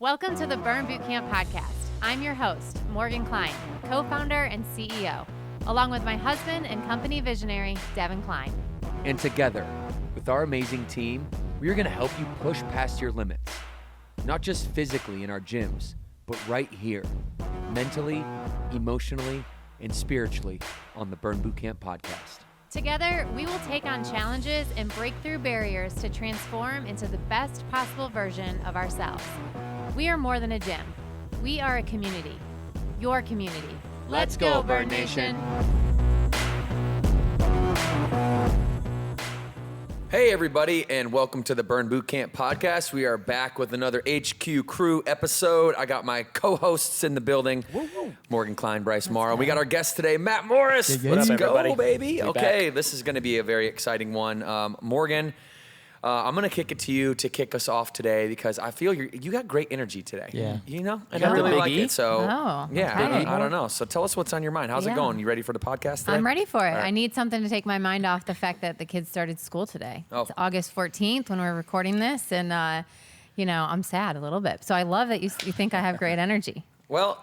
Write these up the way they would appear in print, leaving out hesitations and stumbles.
Welcome to the Burn Bootcamp podcast. I'm your host, Morgan Klein, co-founder and CEO, along with my husband and company visionary, Devin Klein. And together, with our amazing team, we are going to help you push past your limits, not just physically in our gyms, but right here, mentally, emotionally, and spiritually on the Burn Bootcamp podcast. Together, we will take on challenges and break through barriers to transform into the best possible version of ourselves. We are more than a gym. We are a community. Your community. Let's go, Burn Nation. Hey, everybody, and welcome to the Burn Bootcamp podcast. We are back with another HQ Crew episode. I got my co-hosts in the building, Morgan Klein, Bryce Morrow. We got our guest today, Matt Morris. Let's go, baby. Okay, back. this is going to be a very exciting one. Morgan, I'm going to kick it to you to kick us off today because I feel you got great energy today. Yeah. You know? And got I really the like Big E? it. So, yeah, okay. I don't know. So tell us what's on your mind. How's it Yeah. going? You ready for the podcast today? I'm ready for it. All right. I need something to take my mind off the fact that the kids started school today. Oh. It's August 14th when we're recording this, and I'm sad a little bit. So I love that you think I have great energy. Well,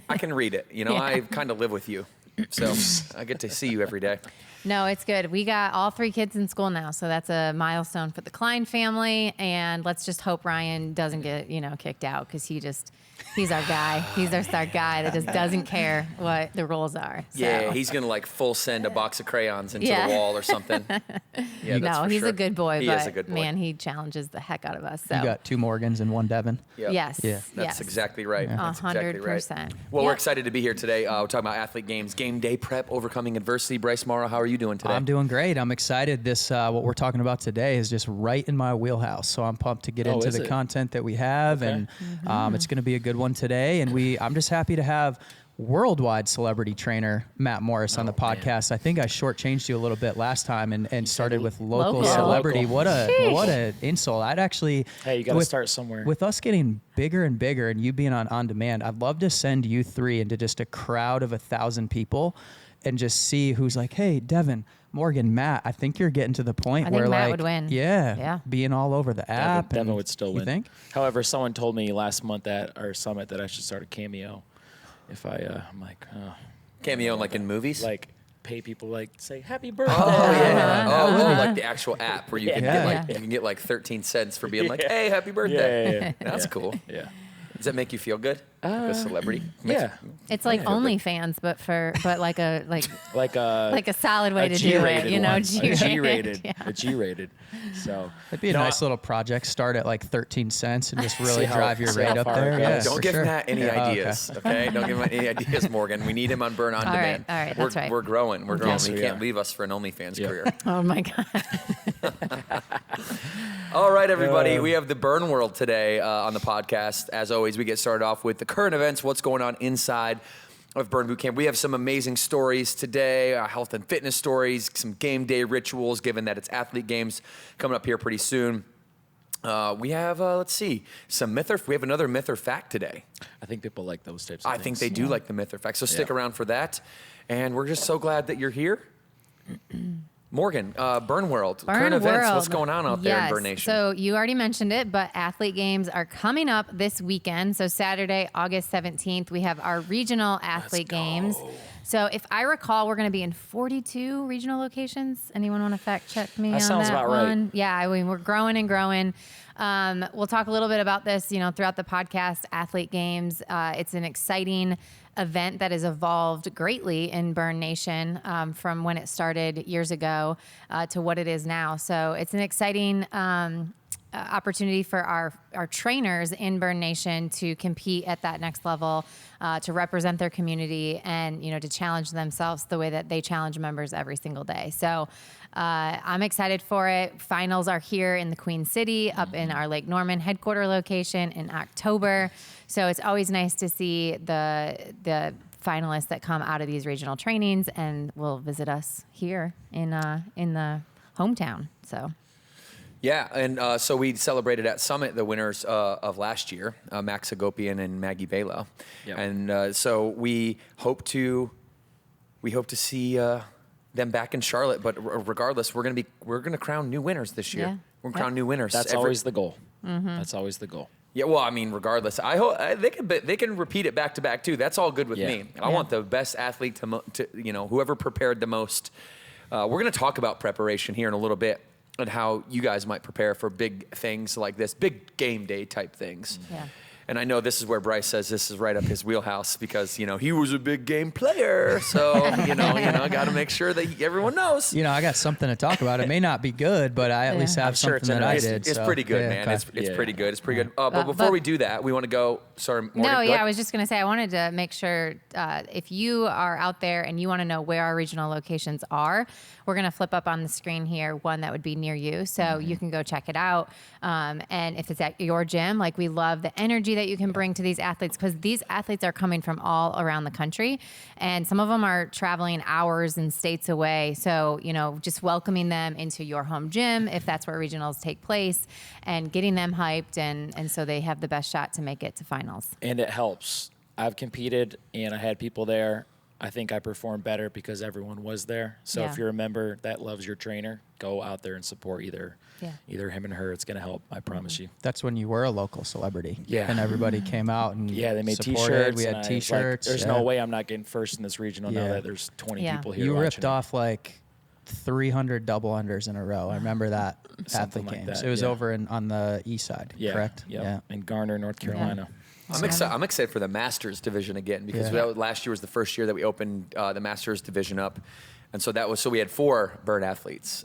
I can read it. You know, Yeah. I kind of live with you. So I get to see you every day. No, it's good. We got all three kids in school now, so that's a milestone for the Klein family. And let's just hope Ryan doesn't get, kicked out because he's our guy. He's our star guy that just doesn't care what the rules are. So. Yeah, he's going to like full send a box of crayons into Yeah. the wall or something. Yeah, that's No, for he's sure. a good boy, He but is a good boy. man, he challenges the heck out of us. So. You got 2 Morgans and 1 Devin. Yep. Yes. Yeah. That's exactly right. That's exactly right. 100%. Well, we're Yep. excited to be here today. We're talking about athlete games, game day prep, overcoming adversity. Bryce Morrow, how are you doing today? I'm doing great. I'm excited. This what we're talking about today is just right in my wheelhouse. So I'm pumped to get into is the it? content that we have, Okay. and it's going to be a good one today. And I'm just happy to have worldwide celebrity trainer Matt Morris on the podcast. I think I shortchanged you a little bit last time and started with local Local. celebrity. Local. What Sheesh. a insult. I'd actually Hey, you got to start somewhere. With us getting bigger and bigger and you being on demand, I'd love to send you 3 into just a crowd of 1,000 people and just see who's like, hey, Devin, Morgan, Matt, I think you're getting to the point I think where Matt like, would win. Yeah, being all over the app. Devin and- would still you win. think? However, someone told me last month at our summit that I should start a Cameo. If I'm like, Cameo like in movies? like pay people like say happy birthday. Oh, yeah. Like the actual app where you can Yeah. get like 13 cents for being like, Yeah. hey, happy birthday. Yeah. That's cool. Yeah. Does that make you feel good? Like a celebrity? Yeah. It's like Yeah. OnlyFans, but like a Like a like a solid way a to do it. G-rated You know, one. G-rated. A G-rated. Yeah. A G-rated. So It'd be a No, nice little project. Start at like 13 cents and just really See how- drive your see rate how up far it there. goes. Yeah, Don't for give sure. Matt any Yeah, okay. ideas, okay? Don't give him any ideas, Morgan. We need him on Burn On All Demand. right, that's right. We're growing. We're growing. Yes, He we can't are. leave us for an OnlyFans Yeah. career. Oh my God. All right, everybody. We have the Burn World today on the podcast. As always, we get started off with the current events, what's going on inside of Burn Bootcamp. We have some amazing stories today, health and fitness stories, some game day rituals, given that it's athlete games coming up here pretty soon. We have, let's see, some myth or we have another myth or fact today. I think people like those types of I things. think they do like the myth or fact, so stick Yeah. around for that. And we're just so glad that you're here. Morgan, Burn World, current events, what's going on out there in Burn Nation? So you already mentioned it, but athlete games are coming up this weekend. So Saturday, August 17th, we have our regional athlete games. So if I recall, we're going to be in 42 regional locations. Anyone want to fact check me on sounds that about right. one? Yeah, I mean, we're growing and growing. We'll talk a little bit about this, throughout the podcast, athlete games. It's an exciting event that has evolved greatly in Burn Nation from when it started years ago to what it is now. So it's an exciting opportunity for our trainers in Burn Nation to compete at that next level, to represent their community and, to challenge themselves the way that they challenge members every single day. So I'm excited for it. Finals are here in the Queen City, up in our Lake Norman headquarter location in October. So it's always nice to see the finalists that come out of these regional trainings and will visit us here in the hometown. So. Yeah, and so we celebrated at Summit the winners of last year, Max Agopian and Maggie Balo. Yep. And so we hope to see them back in Charlotte. But regardless, we're gonna crown new winners this year. Yeah. We're gonna crown new winners. That's always the goal. That's always the goal. Yeah, well, I mean, regardless, I hope they can repeat it back to back too. That's all good with me. I want the best athlete to whoever prepared the most. We're going to talk about preparation here in a little bit and how you guys might prepare for big things like this, big game day type things. Yeah. And I know this is where Bryce says this is right up his wheelhouse because, he was a big game player. So, got to make sure that everyone knows. I got something to talk about. It may not be good, but I at least have something that I did. It's pretty good, man. Okay. It's pretty good. It's pretty good. But before we do that, we want to go. Sorry, Morgan. No, yeah, I was just going to say, I wanted to make sure if you are out there and you want to know where our regional locations are, we're going to flip up on the screen here one that would be near you. So you can go check it out. And if it's at your gym, like we love the energy that you can bring to these athletes because these athletes are coming from all around the country. And some of them are traveling hours and states away. So, just welcoming them into your home gym if that's where regionals take place and getting them hyped and so they have the best shot to make it to finals. And it helps. I've competed and I had people there. I think I performed better because everyone was there. So if you're a member that loves your trainer, go out there and support either him and her. It's going to help. I promise you. That's when you were a local celebrity. Yeah. And everybody came out and they made supported. T-shirts. We had T-shirts. There's no way I'm not getting first in this regional now that there's 20 people here. You watching ripped off like 300 double unders in a row. I remember that Something athlete like games. that, It was over on the east side, correct? Yep. Yeah. In Garner, North Carolina. I'm excited for the Masters division again because last year was the first year that we opened the Masters division up, and so we had 4 burn athletes: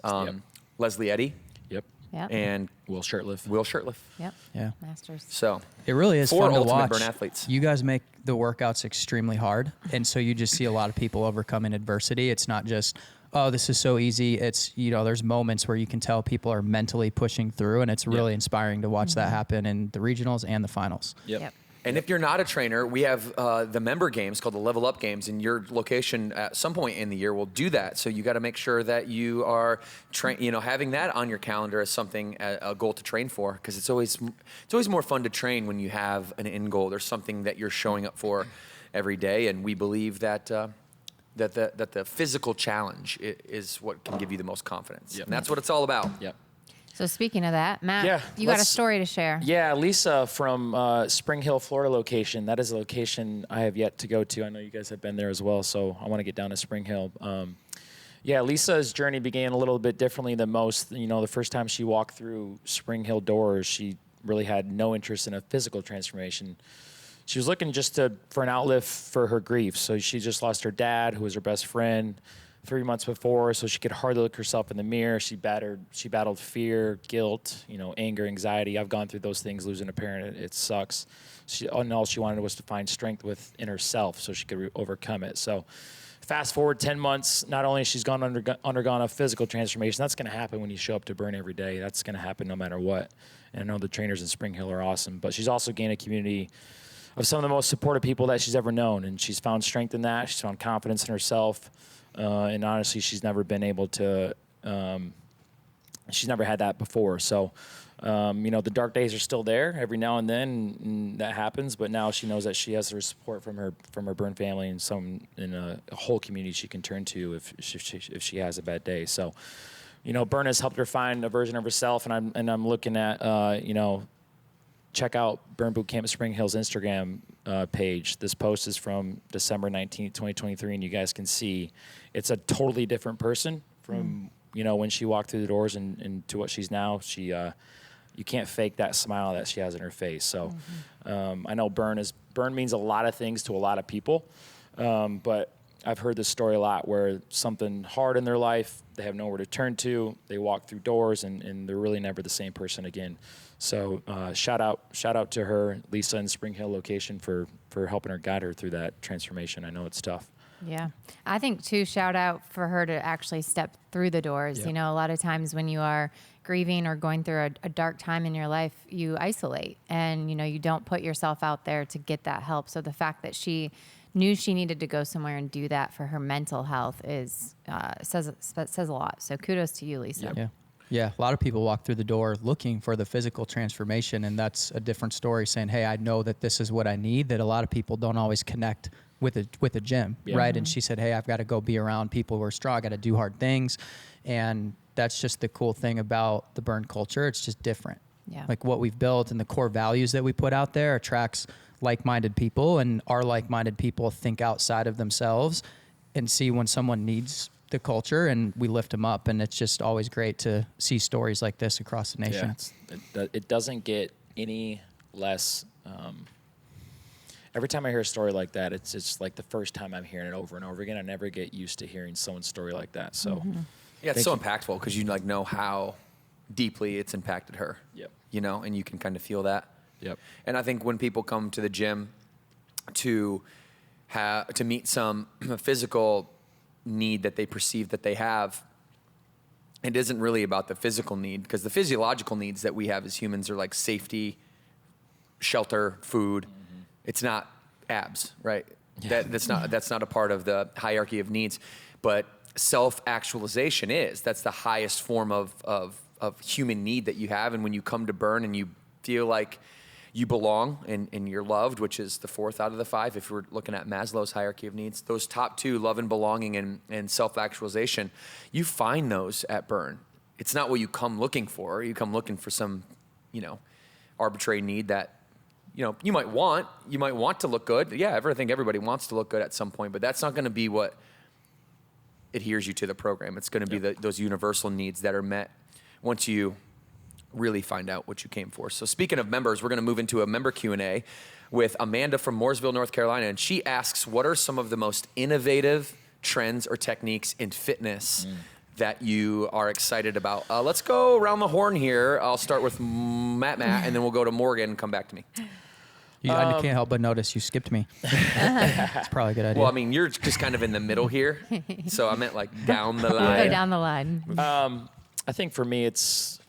Leslie Eddy, Yep. and Will Shirtliff. Yep. Yeah. Masters. So It really is 4 fun to ultimate watch. burn athletes. You guys make the workouts extremely hard, and so you just see a lot of people overcoming adversity. It's not just, oh, this is so easy. It's, there's moments where you can tell people are mentally pushing through, and it's really inspiring to watch that happen in the regionals and the finals. Yep. And if you're not a trainer, we have the member games called the Level Up Games, and your location at some point in the year will do that. So you got to make sure that you are, having that on your calendar as something a goal to train for, because it's always more fun to train when you have an end goal. There's something that you're showing up for every day, and we believe that that the physical challenge is what can give you the most confidence, and that's what it's all about. Yep. So speaking of that, Matt, you got a story to share. Yeah, Lisa from Spring Hill, Florida location. That is a location I have yet to go to. I know you guys have been there as well, so I want to get down to Spring Hill. Lisa's journey began a little bit differently than most. The first time she walked through Spring Hill doors, she really had no interest in a physical transformation. She was looking just for an outlet for her grief. So she just lost her dad, who was her best friend, 3 months before, so she could hardly look herself in the mirror. She battled fear, guilt, anger, anxiety. I've gone through those things, losing a parent. It sucks. All she wanted was to find strength within herself so she could overcome it. So fast forward 10 months, not only has she undergone a physical transformation, that's going to happen when you show up to burn every day. That's going to happen no matter what. And I know the trainers in Spring Hill are awesome, but she's also gained a community of some of the most supportive people that she's ever known, and she's found strength in that. She's found confidence in herself. And honestly, she's never been able to, she's never had that before. So, the dark days are still there every now and then, and that happens. But now she knows that she has her support from her burn family and a whole community she can turn to if she has a bad day. So, burn has helped her find a version of herself, and I'm looking at, check out Burn Boot Camp Spring Hill's Instagram page. This post is from December 19th, 2023, and you guys can see it's a totally different person from when she walked through the doors and to what she's now. You can't fake that smile that she has in her face. So I know burn means a lot of things to a lot of people, but I've heard this story a lot where something hard in their life, they have nowhere to turn to, they walk through doors, and they're really never the same person again. So shout out to her, Lisa in Spring Hill location, for helping her guide her through that transformation. I know it's tough. Yeah. I think, too, shout out for her to actually step through the doors. Yep. A lot of times when you are grieving or going through a dark time in your life, you isolate and, you don't put yourself out there to get that help. So the fact that she knew she needed to go somewhere and do that for her mental health says a lot. So kudos to you, Lisa. Yep. Yeah. Yeah, a lot of people walk through the door looking for the physical transformation, and that's a different story, saying, hey, I know that this is what I need, that a lot of people don't always connect with a gym, right? Mm-hmm. And she said, hey, I've got to go be around people who are strong. I got to do hard things. And that's just the cool thing about the burn culture. It's just different. Yeah. Like what we've built and the core values that we put out there attracts like-minded people, and our like-minded people think outside of themselves and see when someone needs the culture, and we lift them up. And it's just always great to see stories like this across the nation. Yeah, it doesn't get any less. Every time I hear a story like that, it's like the first time I'm hearing it over and over again. I never get used to hearing someone's story like that. So, Yeah, it's so impactful because you like know how deeply it's impacted her. Yep. You know, and you can kind of feel that. Yep. And I think when people come to the gym to meet some physical need that they perceive that they have, it isn't really about the physical need, because the physiological needs that we have as humans are like safety, shelter, food. Mm-hmm. It's not abs, right? Yeah. That's not a part of the hierarchy of needs, but self-actualization is. That's the highest form of human need that you have. And when you come to Burn and you feel like you belong and you're loved, which is the fourth out of the five, if we're looking at Maslow's hierarchy of needs, those top two, love and belonging and self-actualization, you find those at Burn. It's not what you come looking for. You come looking for some, arbitrary need that, you might want. You might want to look good. Yeah, I think everybody wants to look good at some point, but that's not going to be what adheres you to the program. It's going to be those universal needs that are met once you really find out what you came for. So speaking of members, we're going to move into a member Q&A with Amanda from Mooresville, North Carolina. And she asks, what are some of the most innovative trends or techniques in fitness that you are excited about? Let's go around the horn here. I'll start with Matt, and then we'll go to Morgan and come back to me. I can't help but notice you skipped me. It's probably a good idea. Well, I mean, you're just kind of in the middle here. So I meant like down the line. Go down the line. I think for me, it's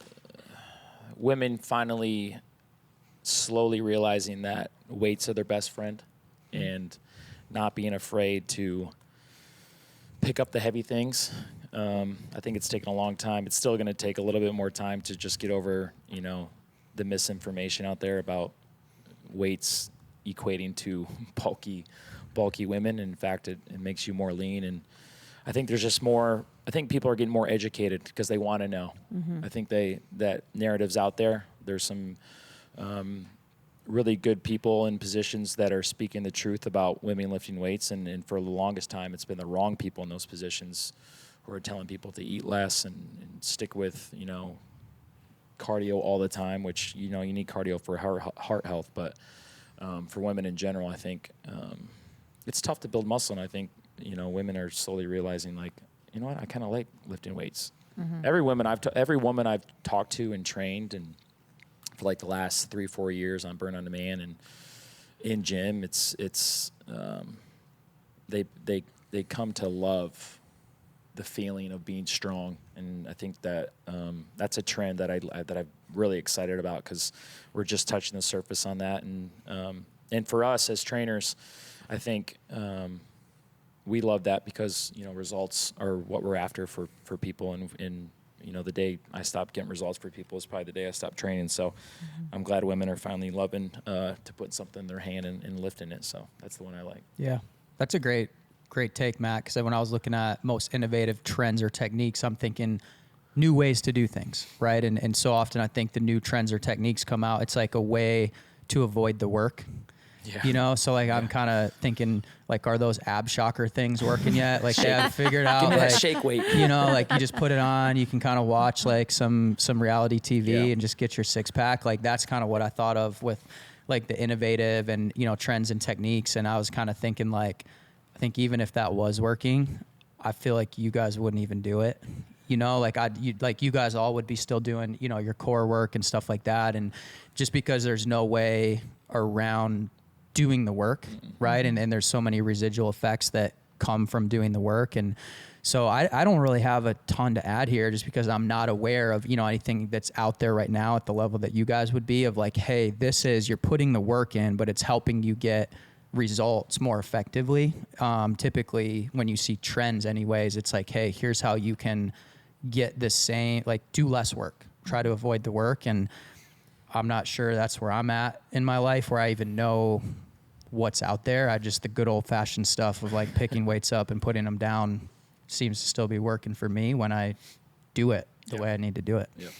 women finally slowly realizing that weights are their best friend and not being afraid to pick up the heavy things. I think it's taken a long time. It's still going to take a little bit more time to just get over, the misinformation out there about weights equating to bulky women. In fact, it makes you more lean. And I think there's just more. I think people are getting more educated because they want to know. I think that narrative's out there. There's some really good people in positions that are speaking the truth about women lifting weights, and for the longest time, it's been the wrong people in those positions who are telling people to eat less and stick with cardio all the time, which you need cardio for heart health, but for women in general, I think it's tough to build muscle, and I think women are slowly realizing, like, you know what, I kind of like lifting weights. Every woman I've talked to and trained, and for like the last 3-4 years on Burn On Demand and in gym, it's they come to love the feeling of being strong, and I think that that's a trend that I'm really excited about, because we're just touching the surface on that, and for us as trainers, I think we love that because results are what we're after for people, and the day I stopped getting results for people is probably the day I stopped training. So I'm glad women are finally loving to put something in their hand and lifting it. So that's the one I like. Yeah, that's a great take, Matt, because when I was looking at most innovative trends or techniques, I'm thinking new ways to do things, right? And so often I think the new trends or techniques come out, it's like a way to avoid the work. Yeah. So like I'm kind of thinking, like, are those ab shocker things working yet? Like they haven't figured out. Give me like, that shake weight. Like you just put it on, you can kind of watch like some reality TV and just get your six pack. Like that's kind of what I thought of with like the innovative and trends and techniques. And I was kind of thinking, like, I think even if that was working, I feel like you guys wouldn't even do it. You guys all would be still doing your core work and stuff like that. And just because there's no way around doing the work, right? And there's so many residual effects that come from doing the work. And so I don't really have a ton to add here, just because I'm not aware of, anything that's out there right now at the level that you guys would be, of like, hey, you're putting the work in, but it's helping you get results more effectively. Typically when you see trends anyways, it's like, hey, here's how you can get the same, like do less work, try to avoid the work. And I'm not sure that's where I'm at in my life, where I even know what's out there. The good old fashioned stuff of like picking weights up and putting them down seems to still be working for me when I do it the way I need to do it. Yep.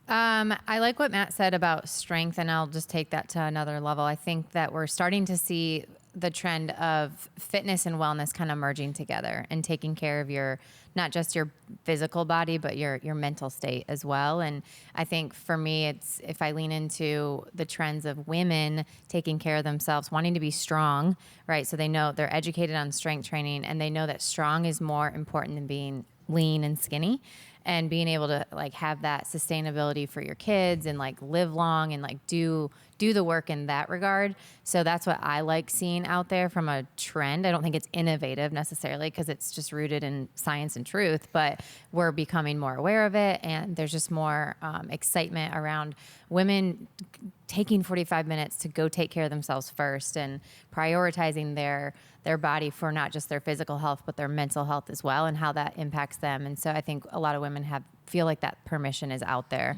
I like what Matt said about strength, and I'll just take that to another level. I think that we're starting to see the trend of fitness and wellness kind of merging together and taking care of your, not just your physical body, but your mental state as well. And I think for me, it's if I lean into the trends of women taking care of themselves, wanting to be strong, right? So they know they're educated on strength training, and they know that strong is more important than being lean and skinny. And being able to like have that sustainability for your kids and like live long and like do the work in that regard. So that's what I like seeing out there from a trend. I don't think it's innovative necessarily because it's just rooted in science and truth, but we're becoming more aware of it. And there's just more excitement around women taking 45 minutes to go take care of themselves first and prioritizing their body for not just their physical health, but their mental health as well, and how that impacts them. And so I think a lot of women feel like that permission is out there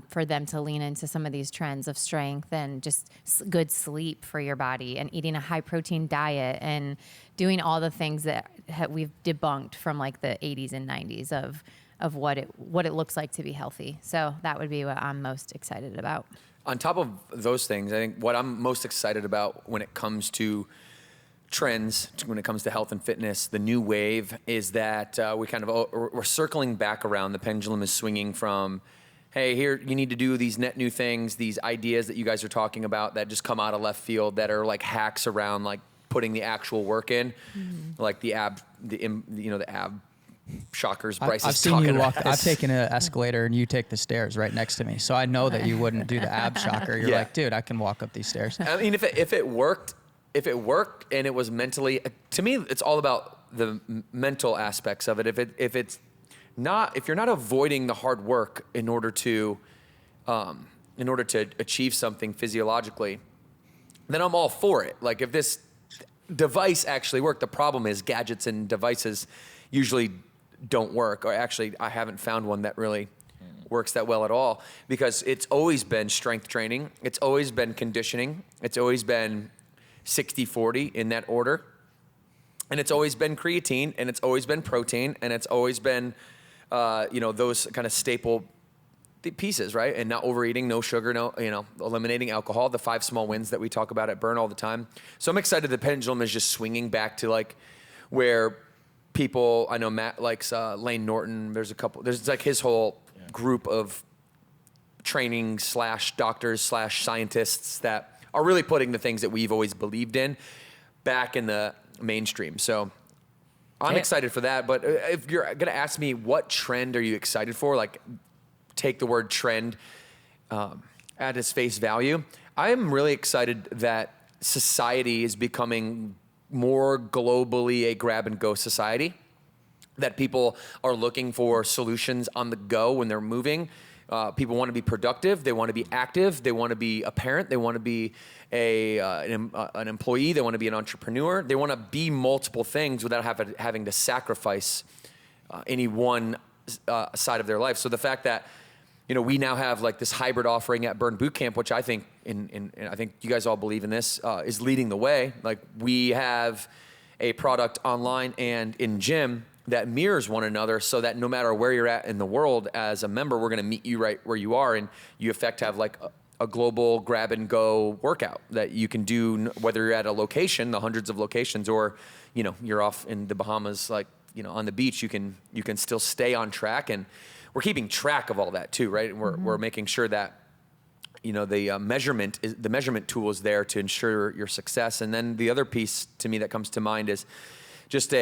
for them to lean into some of these trends of strength and just good sleep for your body and eating a high protein diet and doing all the things that we've debunked from like the 80s and 90s of what it looks like to be healthy. So that would be what I'm most excited about. On top of those things, I think what I'm most excited about when it comes to trends, when it comes to health and fitness, the new wave is that we're circling back around. The pendulum is swinging from, hey, here, you need to do these net new things, these ideas that you guys are talking about that just come out of left field that are like hacks around like putting the actual work in, like the ab shockers. Bryce I've is seen talking you walk. about. I've taken an escalator and you take the stairs right next to me, so I know that you wouldn't do the ab shocker. You're Yeah. like, dude, I can walk up these stairs. I mean, if it worked and it was mentally, to me, it's all about the mental aspects of it. If you're not avoiding the hard work in order to achieve something physiologically, then I'm all for it. Like if this device actually worked, the problem is gadgets and devices usually don't work, or actually I haven't found one that really works that well at all, because it's always been strength training. It's always been conditioning. It's always been 60-40 in that order. And it's always been creatine, and it's always been protein, and it's always been, those kind of staple pieces, right? And not overeating, no sugar, eliminating alcohol, the 5 small wins that we talk about at Burn all the time. So I'm excited the pendulum is just swinging back to like where people, I know Matt likes Lane Norton. There's like his whole group of training / doctors / scientists that are really putting the things that we've always believed in back in the mainstream. So I'm excited for that. But if you're going to ask me what trend are you excited for, like take the word trend at its face value, I am really excited that society is becoming more globally a grab and go society, that people are looking for solutions on the go when they're moving. People want to be productive. They want to be active. They want to be a parent. They want to be an employee. They want to be an entrepreneur. They want to be multiple things without having to sacrifice any one side of their life. So the fact that we now have like this hybrid offering at Burn Bootcamp, which I think, and I think you guys all believe in this, is leading the way. Like we have a product online and in gym that mirrors one another, so that no matter where you're at in the world as a member, we're going to meet you right where you are, and you have like a global grab and go workout that you can do whether you're at a location, the hundreds of locations, or you're off in the Bahamas, like on the beach. You can still stay on track, and we're keeping track of all that too, right? We're making sure that the measurement tool is there to ensure your success. And then the other piece to me that comes to mind is just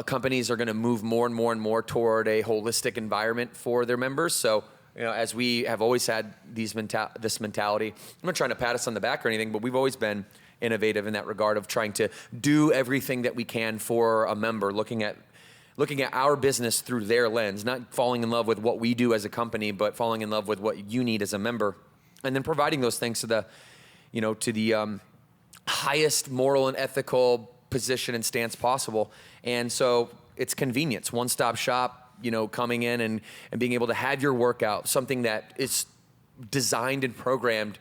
companies are going to move more and more and more toward a holistic environment for their members. So, as we have always had this mentality, I'm not trying to pat us on the back or anything, but we've always been innovative in that regard of trying to do everything that we can for a member, looking at our business through their lens, not falling in love with what we do as a company, but falling in love with what you need as a member, and then providing those things to the highest moral and ethical position and stance possible. And so it's convenience, one-stop shop, coming in and being able to have your workout, something that is designed and programmed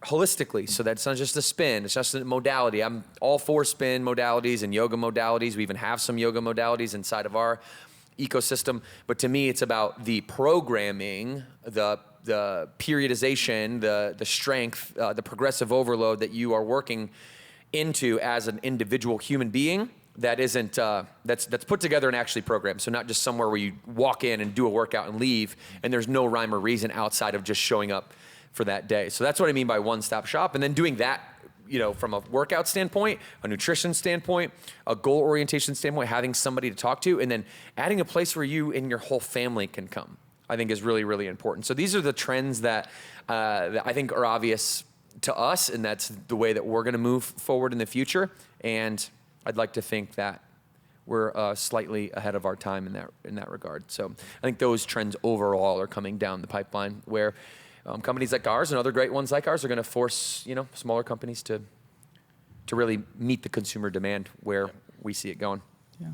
holistically, so that it's not just a spin, it's just a modality. I'm all for spin modalities and yoga modalities. We even have some yoga modalities inside of our ecosystem. But to me, it's about the programming, the periodization, the strength, the progressive overload that you are working into as an individual human being that isn't that's put together and actually programmed. So not just somewhere where you walk in and do a workout and leave, and there's no rhyme or reason outside of just showing up for that day. So that's what I mean by one-stop shop. And then doing that, from a workout standpoint, a nutrition standpoint, a goal orientation standpoint, having somebody to talk to, and then adding a place where you and your whole family can come, I think is really, really important. So these are the trends that I think are obvious to us, and that's the way that we're going to move forward in the future. And I'd like to think that we're slightly ahead of our time in that regard. So I think those trends overall are coming down the pipeline, where companies like ours and other great ones like ours are going to force smaller companies to really meet the consumer demand where we see it going. Yeah,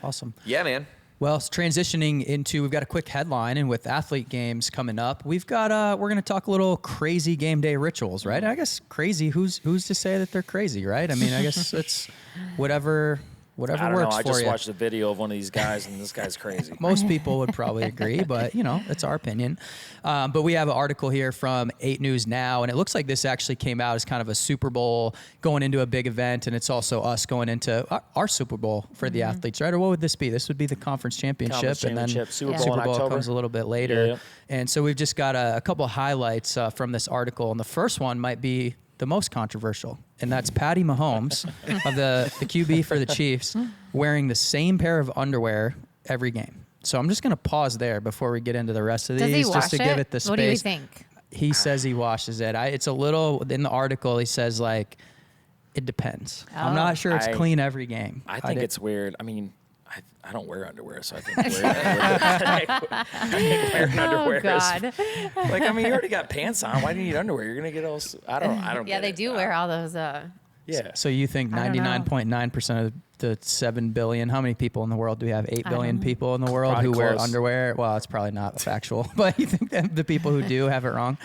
awesome. Yeah, man. Well, it's transitioning into, we've got a quick headline, and with athlete games coming up, we've got we're going to talk a little crazy game day rituals, right? I guess crazy. Who's to say that they're crazy, right? I mean, I guess it's whatever I don't works know. I for just you. watched a video of one of these guys, and this guy's crazy. Most people would probably agree, but it's our opinion. But we have an article here from 8 News Now, and it looks like this actually came out as kind of a Super Bowl going into a big event, and it's also us going into our Super Bowl for the athletes, right? Or what would this be? This would be the conference championship, and then Super Bowl Super in Bowl October. comes a little bit later. Yeah. And so we've just got a couple of highlights from this article, and the first one might be the most controversial, and that's Patty Mahomes of the QB for the Chiefs wearing the same pair of underwear every game. So I'm just going to pause there before we get into the rest of Does he these, wash just to give it the space. What do you think? He says he washes it. It's a little, in the article, he says, like, it depends. I'm not sure it's clean every game. I think it's weird. I mean, I don't wear underwear, so I think wearing underwear Oh, God. is like, I mean, you already got pants on. Why do you need underwear? You're gonna get all. I don't. Yeah, get they it. do wear all those. Yeah. So you think I don't know. 99.9% of the 7 billion, how many people in the world do we have? 8 billion people in the world Probably who wear close. underwear? Well, it's probably not factual, but you think that the people who do have it wrong?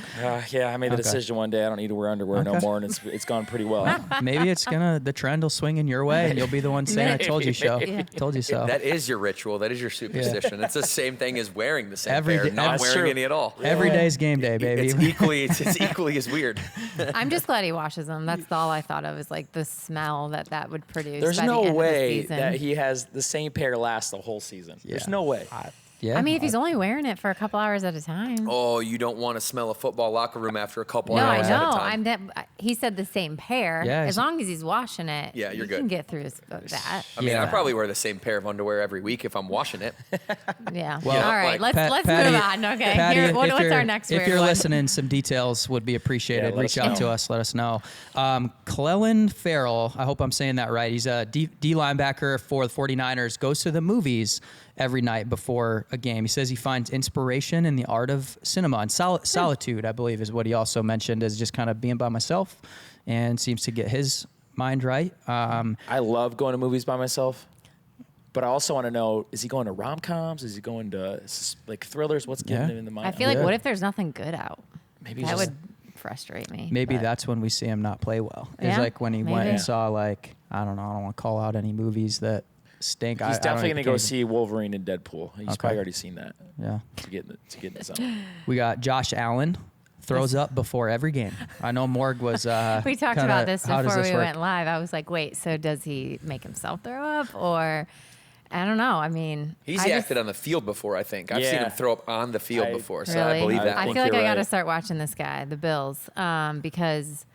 Yeah, I made the decision one day. I don't need to wear underwear no Okay. more, and it's gone pretty well. Maybe it's the trend will swing in your way, and you'll be the one saying, I told you so. Yeah. Told you so. That is your ritual. That is your superstition. It's the same thing as wearing the same Every pair, day- not that's wearing true. any at all. Every day's game day, baby. It's equally as weird. I'm just glad he washes them. That's all I thought of, is like the smell that would produce. There's by the no end of the way season. that he has the same pair last the whole season. There's Yeah. no way. Yeah. I mean, if he's only wearing it for a couple hours at a time. Oh, you don't want to smell a football locker room after a couple No, I hours at a know. time. He said the same pair. Yeah, as he's- long as he's washing it, Yeah, you're you good. can get through that. I mean, Yeah. I probably wear the same pair of underwear every week if I'm washing it. Yeah. Well, all right. like, let's Patty- move on. Okay. Patty, Here, if what's you're- our next If weird you're one? listening, some details would be appreciated. Yeah, let Reach us out know. to us. Let us know. Clellan Farrell, I hope I'm saying that right. He's a D linebacker for the 49ers, goes to the movies every night before a game. He says he finds inspiration in the art of cinema and solitude, I believe, is what he also mentioned, as just kind of being by myself, and seems to get his mind right. I love going to movies by myself, but I also want to know: is he going to rom-coms? Is he going to like thrillers? What's getting Yeah. him in the mind? I feel like, Yeah. what if there's nothing good out? maybe That just, would frustrate me. Maybe but- that's when we see him not play well. It's Yeah, like when he went maybe. and saw, like, I don't know, I don't want to call out any movies that stink. He's definitely going to go see Wolverine and Deadpool. He's probably already seen that Yeah. to get in the zone. We got Josh Allen, throws up before every game. I know Morg was. We talked kinda, about this how does before this we work? went live. I was like, wait, so does he make himself throw up, or I don't know. I mean, He's I just- acted on the field before, I think. I've seen Yeah. him throw up on the field before, so Really? I believe that. I think feel like you're I got to right. start watching this guy, the Bills, because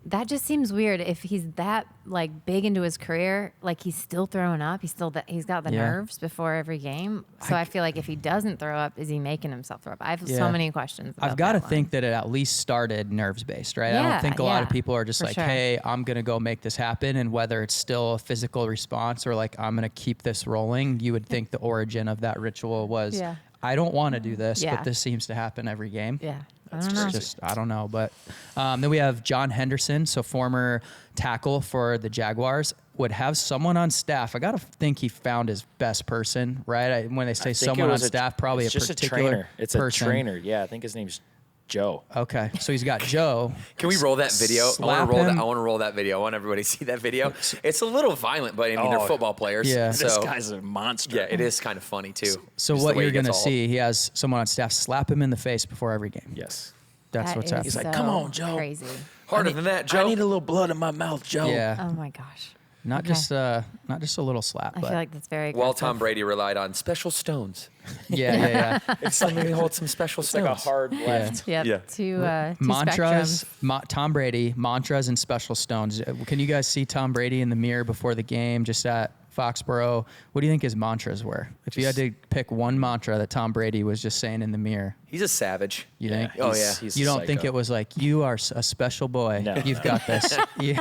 that just seems weird. If he's that like big into his career, like he's still throwing up. He's got the Yeah. nerves before every game. So I feel like if he doesn't throw up, is he making himself throw up? I have Yeah. so many questions. I've got to think that it at least started nerves based, right? I Yeah, don't think a lot of yeah, people are just for like, sure. hey, I'm going to go make this happen. And whether it's still a physical response or like, I'm going to keep this rolling, you would think the origin of that ritual was, Yeah. I don't want to do this, Yeah. but this seems to happen every game. Yeah, I That's don't know. crazy. Just, I don't know. But then we have John Henderson, so former tackle for the Jaguars, would have someone on staff. I got to think he found his best person, right? When they say I think it someone on was staff, probably it's a just particular a trainer. It's person. a trainer. Yeah, I think his name's Joe. Okay, so he's got Joe. Can we roll that video? I Slap want to roll him. that. I want to roll that video. I want everybody to see that video. It's a little violent, but I mean they're Oh, football players. yeah. So, This guy's a monster. yeah, it is kind of funny too. So just what the way you're he gets gonna all- see, he has someone on staff slap him in the face before every game. Yes. That's That what's is happening. He's like, so "Come on, Joe." Crazy. Harder than that, Joe. I need a little blood in my mouth, Joe. Yeah, Oh my gosh. not Okay. just a little slap, I but feel like that's very While aggressive. Tom Brady relied on special stones. yeah. If somebody holds some special It's stones. like a hard left. Yep. Yeah. Two Mantras, spectrums. Tom Brady, mantras and special stones. Can you guys see Tom Brady in the mirror before the game, just at Foxborough? What do you think his mantras were? If you had to pick one mantra that Tom Brady was just saying in the mirror, He's a savage. you think? Oh, he's- yeah. he's You a don't think psycho. it was like, you are a special boy. No. You've got this. you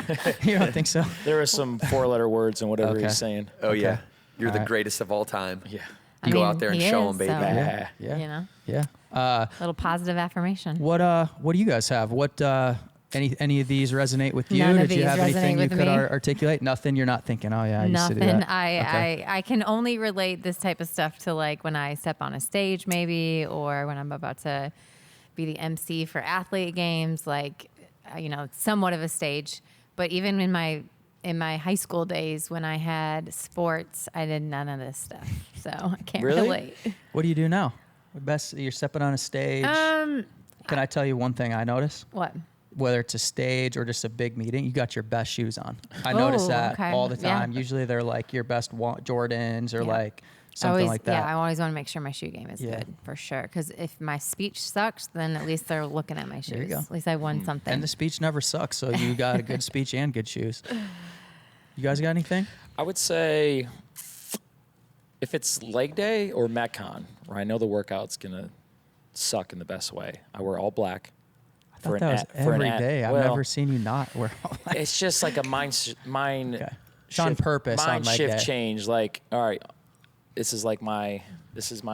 don't think so? There were some 4-letter words and whatever Okay. he's saying. Oh yeah. Okay. You're the Alright. greatest of all time. Yeah. I Go mean, out there and he show is, him, baby. so, Yeah. You know, Yeah. a little positive affirmation. What do you guys have? What any of these resonate with you? None of Did you these have resonate anything you with could me. articulate? Nothing. You're not thinking, oh yeah, I used to do Nothing. that. Okay. I can only relate this type of stuff to like when I step on a stage maybe, or when I'm about to be the MC for athlete games, like, somewhat of a stage. But even in my high school days when I had sports, I did none of this stuff. So I can't Really? relate. What do you do now? You're stepping on a stage. Can I tell you one thing I notice? What? Whether it's a stage or just a big meeting, you got your best shoes on. I notice Oh, that okay. all the Yeah. time. Usually they're like your best Jordans or Yeah. like I something always, like that. Yeah, I always want to make sure my shoe game is Yeah. good for sure. Because if my speech sucks, then at least they're looking at my shoes. There you go. At least I won something. And the speech never sucks, so you got a good speech and good shoes. You guys got anything? I would say if it's leg day or Metcon, where I know the workout's going to suck in the best way, I wear all black. I thought that was every day. I've well, never seen you not wear all black. It's just like a mind Okay. It's on purpose on mind leg shift day. change. Like, all right, this is my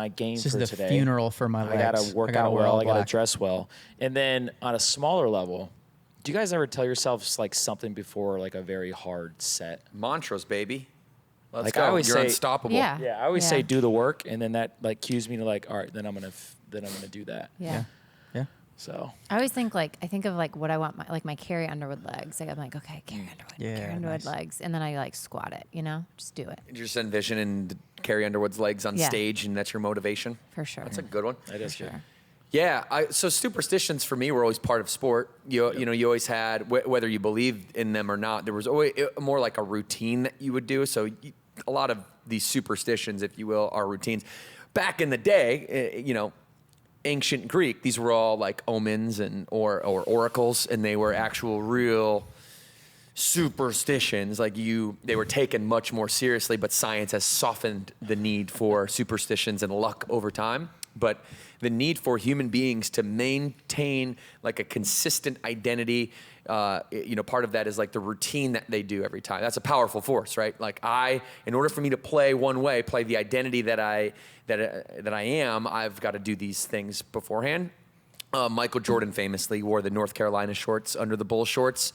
game This is for the today. funeral for my I legs. gotta work gotta out wear well. all I gotta black. dress well. And then on a smaller level, do you guys ever tell yourselves like something before like a very hard set? Mantras, baby. Let's Like, go. I always You're say- unstoppable. Yeah. Yeah, I always say do the work, and then that like cues me to like, all right, then I'm gonna do that. yeah. Yeah. So I always think I think of like what I want my Carrie Underwood legs. Like I'm like, okay, Carrie Underwood, Yeah, Carrie Underwood nice. legs, and then I like squat it. Just do it You just envisioning Carrie Underwood's legs on Yeah. stage, and that's your motivation. for sure. That's a good one. that is for good. sure. Yeah, so superstitions for me were always part of sport. You always had, whether you believed in them or not, there was always more like a routine that you would do. So a lot of these superstitions, if you will, are routines. Back in the day, ancient Greek, these were all like omens or oracles, and they were actual real superstitions. They were taken much more seriously, but science has softened the need for superstitions and luck over time. But the need for human beings to maintain like a consistent identity, part of that is like the routine that they do every time. That's a powerful force, right? Like in order for me to play one way, play the identity that I am, I've got to do these things beforehand. Michael Jordan famously wore the North Carolina shorts under the Bulls shorts.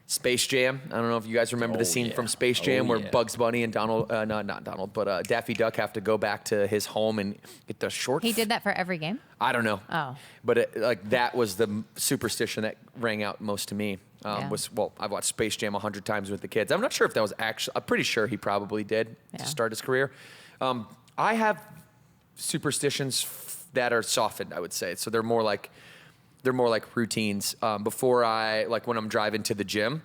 Space Jam. I don't know if you guys remember the scene yeah. from Space Jam where yeah. Bugs Bunny and not Donald, but Daffy Duck have to go back to his home and get the shorts. He did that for every game. I don't know. Oh. But that was the superstition that rang out most to me. Yeah. I've watched Space Jam 100 times with the kids. I'm not sure if that was actually, I'm pretty sure he probably did Yeah. to start his career. I have superstitions that are softened, I would say. So they're more like routines. Before when I'm driving to the gym,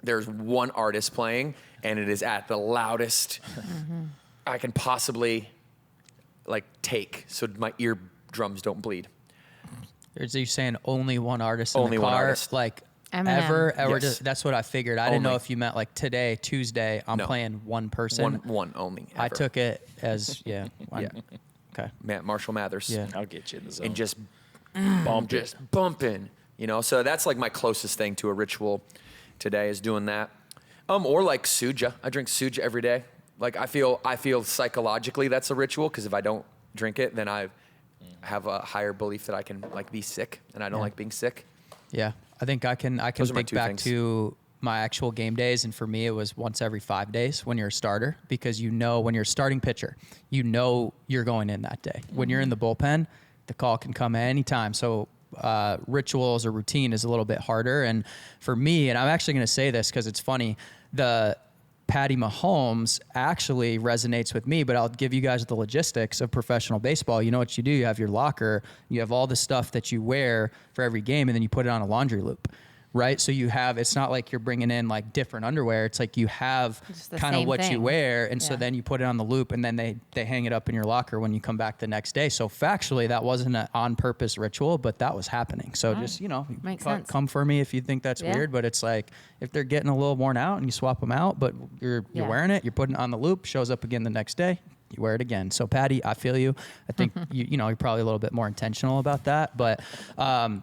there's one artist playing, and it is at the loudest I can possibly take, so my eardrums don't bleed. You're saying only one artist in Only the one car? artist. Like Eminem. ever? Yes. That's what I figured. I didn't know Only. if you meant like today, Tuesday, I'm No. playing one person. One only. I ever. took it as, yeah. Yeah. Okay. Marshall Mathers. Yeah. I'll get you in the zone. And just bump it. just bumping, So that's like my closest thing to a ritual today is doing that. Or like suja. I drink suja every day. Like I feel psychologically that's a ritual because if I don't drink it, then I have a higher belief that I can be sick, and I don't like being sick. Yeah. I think I can Those are my think two back things. to my actual game days. And for me, it was once every 5 days when you're a starter, because when you're a starting pitcher, you're going in that day. When you're in the bullpen, the call can come at any time. So rituals or routine is a little bit harder. And for me, and I'm actually going to say this because it's funny, the Patty Mahomes actually resonates with me, but I'll give you guys the logistics of professional baseball. You know what you do? You have your locker, you have all the stuff that you wear for every game, and then you put it on a laundry loop. Right. So you have, it's not like you're bringing in like different underwear. It's like you have kind of what you wear. And so then you put it on the loop and then they hang it up in your locker when you come back the next day. So factually, that wasn't an on purpose ritual, but that was happening. So just, Makes sense. come for me if you think that's weird, but it's like if they're getting a little worn out and you swap them out, but you're wearing it, you're putting it on the loop, shows up again the next day. You wear it again. So Patty, I feel you. I think you're probably a little bit more intentional about that. But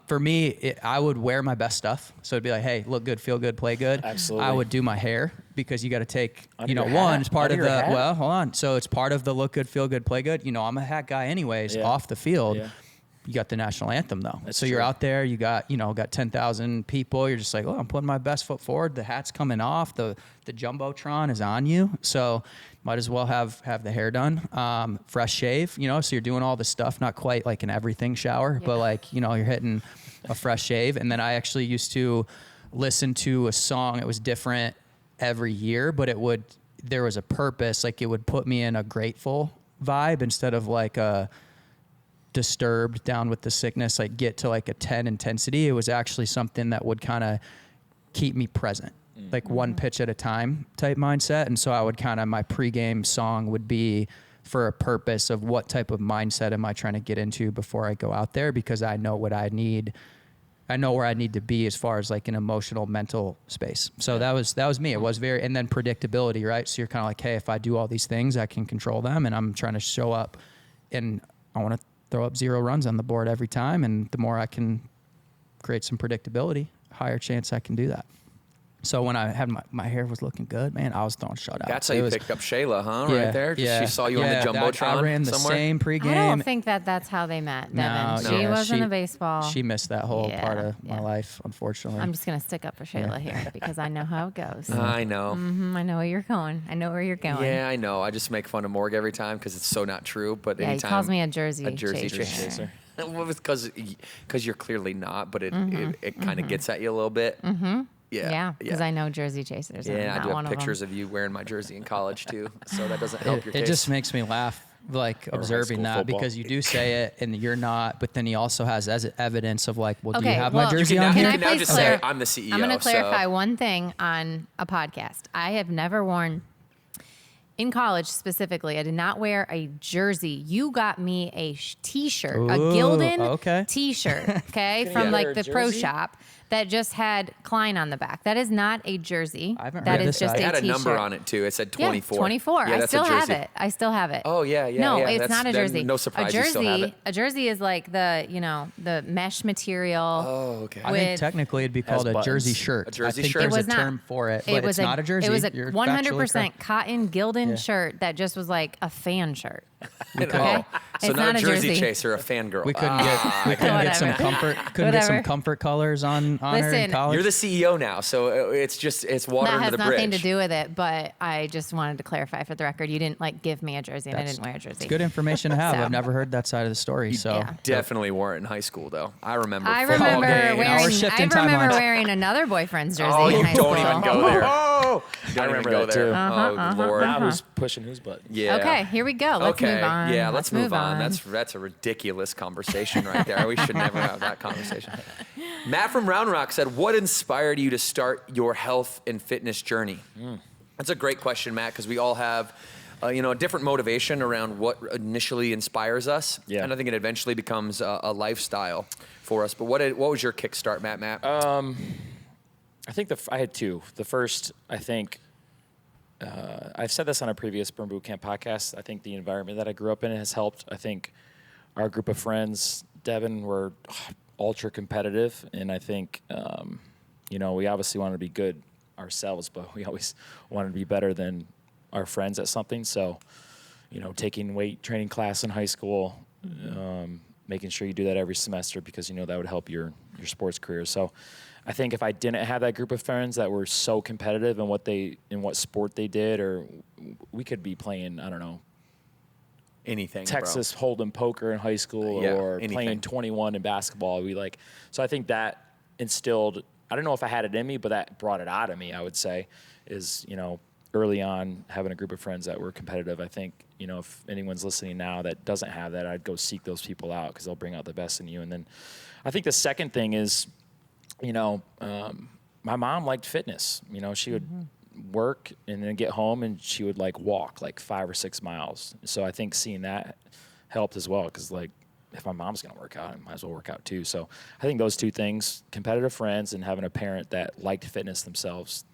for me, I would wear my best stuff. So it'd be like, hey, look good, feel good, play good. Absolutely. I would do my hair because you got to take, Your one, hat? it's part Under of your the, hat? well, hold on. So it's part of the look good, feel good, play good. I'm a hat guy anyways, off the field. Yeah. You got the national anthem though. That's so you're true. out there, you got 10,000 people. You're just like, oh, I'm putting my best foot forward. The hat's coming off. The Jumbotron is on you. So might as well have the hair done. Fresh shave, so you're doing all the stuff, not quite like an everything shower, but like, you're hitting a fresh shave. And then I actually used to listen to a song. It was different every year, but there was a purpose. Like it would put me in a grateful vibe instead of like a disturbed, down with the sickness, like get to like a 10 intensity. It was actually something that would kind of keep me present, like one pitch at a time type mindset. And so I would my pregame song would be for a purpose of what type of mindset am I trying to get into before I go out there, because I know what I need. I know where I need to be as far as like an emotional, mental space. So that was me. It was and then predictability, right? So you're kind of like, hey, if I do all these things, I can control them, and I'm trying to show up and I want to throw up 0 runs on the board every time. And the more I can create some predictability, higher chance I can do that. So when I had my hair was looking good, man, I was throwing shutouts. That's how you picked up Shayla, huh? Right there? Yeah. She saw you on the Jumbotron I ran the somewhere? same pregame. I don't think that's how they met, Devin. No, She wasn't a baseball. She missed that whole Yeah, part of yeah. my life, unfortunately. I'm just going to stick up for Shayla here because I know how it goes. I know. I know where you're going. I know where you're going. Yeah, I know. I just make fun of Morg every time because it's so not true. But Yeah, he anytime calls me a Jersey chaser. chaser. Well, it's because you're clearly not, but it kind of gets at you a little bit. Mm-hmm. Yeah, because I know Jersey chasers. and I'm Yeah, I not do one have of pictures them. of you wearing my jersey in college too, so that doesn't help your It case. just makes me laugh, like observing school that, football. because you do say it and you're not, but then he also has as evidence of like, well, do Okay, you have well, my you jersey can on now- here? you can now please just clar- say, I'm the CEO. I'm going to clarify so- one thing on a podcast. I have never worn, in college specifically, I did not wear a jersey. You got me a T-shirt, a Ooh, Gildan okay. T-shirt, okay, you from wear like a the pro jersey? shop that just had Klein on the back. That is not a jersey. I haven't That heard is this just side. It a had a T-shirt. number on it too. It said 24. Yeah, 24. Yeah, I that's a still have jersey. it. I still have it. Oh yeah. No, yeah. it's That's- not a then jersey. No surprise A jersey, you still have it. a jersey is like the the mesh material. Oh, okay. I think with- technically it'd be called a buttons. jersey shirt. A jersey I think shirt? there's It was a not. term for it, but it's not a jersey. It was a You're 100% factually cotton Gildan Yeah. shirt that just was like a fan shirt. Oh, Okay? so It's not not a a jersey jersey. chaser, a fangirl. We couldn't get some Whatever. comfort. Couldn't get some Whatever. comfort colors on her in Listen, college. You're the CEO now, so it's water That under has the bridge. nothing to do with it, but I just wanted to clarify for the record. You didn't like give me a jersey, and I didn't wear a jersey. It's good information to have. So- I've never heard that side of the story. So Yeah. Definitely wore it in high school, though. I remember. I football remember game. Now we're shifting timelines. wearing another boyfriend's jersey Oh, in you high don't school. even go there. Oh, Don't I even remember go that there. too. Oh Lord. Now who's pushing whose button? Yeah. Okay, here we go. Let's okay. move on. Yeah, let's move on. That's a ridiculous conversation right there. We should never have that conversation. Matt from Round Rock said, "What inspired you to start your health and fitness journey?" That's a great question, Matt, because we all have, a different motivation around what initially inspires us, Yeah. and I think it eventually becomes a lifestyle for us. But what was your kickstart, Matt? I think I had two. The first, I think, I've said this on a previous Burn Boot Camp podcast. I think the environment that I grew up in has helped. I think our group of friends, Devin, were ultra competitive, and I think, we obviously wanted to be good ourselves, but we always wanted to be better than our friends at something. So, taking weight training class in high school, making sure you do that every semester because that would help your sports career. So I think if I didn't have that group of friends that were so competitive in what sport they did, or we could be playing, I don't know, anything, Texas Hold'em poker in high school or playing 21 in basketball. So I think that instilled, I don't know if I had it in me, but that brought it out of me, I would say, is, early on having a group of friends that were competitive. I think, if anyone's listening now that doesn't have that, I'd go seek those people out because they'll bring out the best in you. And then I think the second thing is, my mom liked fitness. She would work and then get home and she would walk 5 or 6 miles. So I think seeing that helped as well because if my mom's going to work out, I might as well work out too. So I think those two things, competitive friends and having a parent that liked fitness themselves,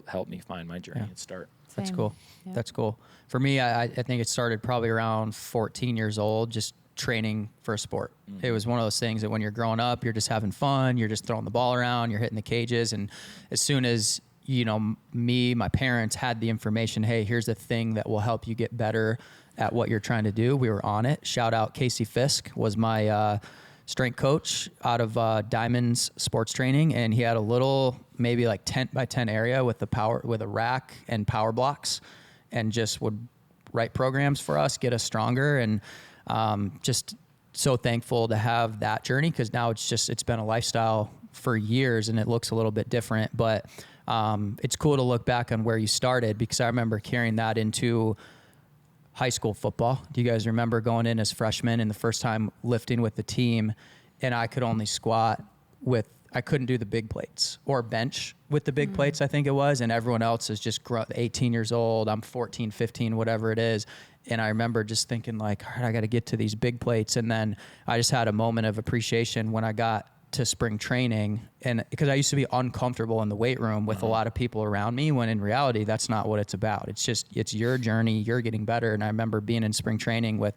helped me find my journey and start. That's cool. Yeah. That's cool. For me, I think it started probably around 14 years old, just training for a sport. It was one of those things that when you're growing up, you're just having fun, you're just throwing the ball around, you're hitting the cages. And as soon as, my parents had the information, hey, here's a thing that will help you get better at what you're trying to do, we were on it. Shout out Casey Fisk was my strength coach out of Diamonds Sports Training. And he had a little, maybe 10 by 10 area with a rack and power blocks, and just would write programs for us, get us stronger. And just so thankful to have that journey because now it's been a lifestyle for years and it looks a little bit different, but it's cool to look back on where you started because I remember carrying that into high school football. Do you guys remember going in as freshmen and the first time lifting with the team, and I could only squat I couldn't do the big plates or bench with the big plates, I think it was, and everyone else is just 18 years old, I'm 14, 15, whatever it is. And I remember just thinking all right, I got to get to these big plates. And then I just had a moment of appreciation when I got to spring training, and because I used to be uncomfortable in the weight room with a lot of people around me, when in reality, that's not what it's about. It's your journey, you're getting better. And I remember being in spring training with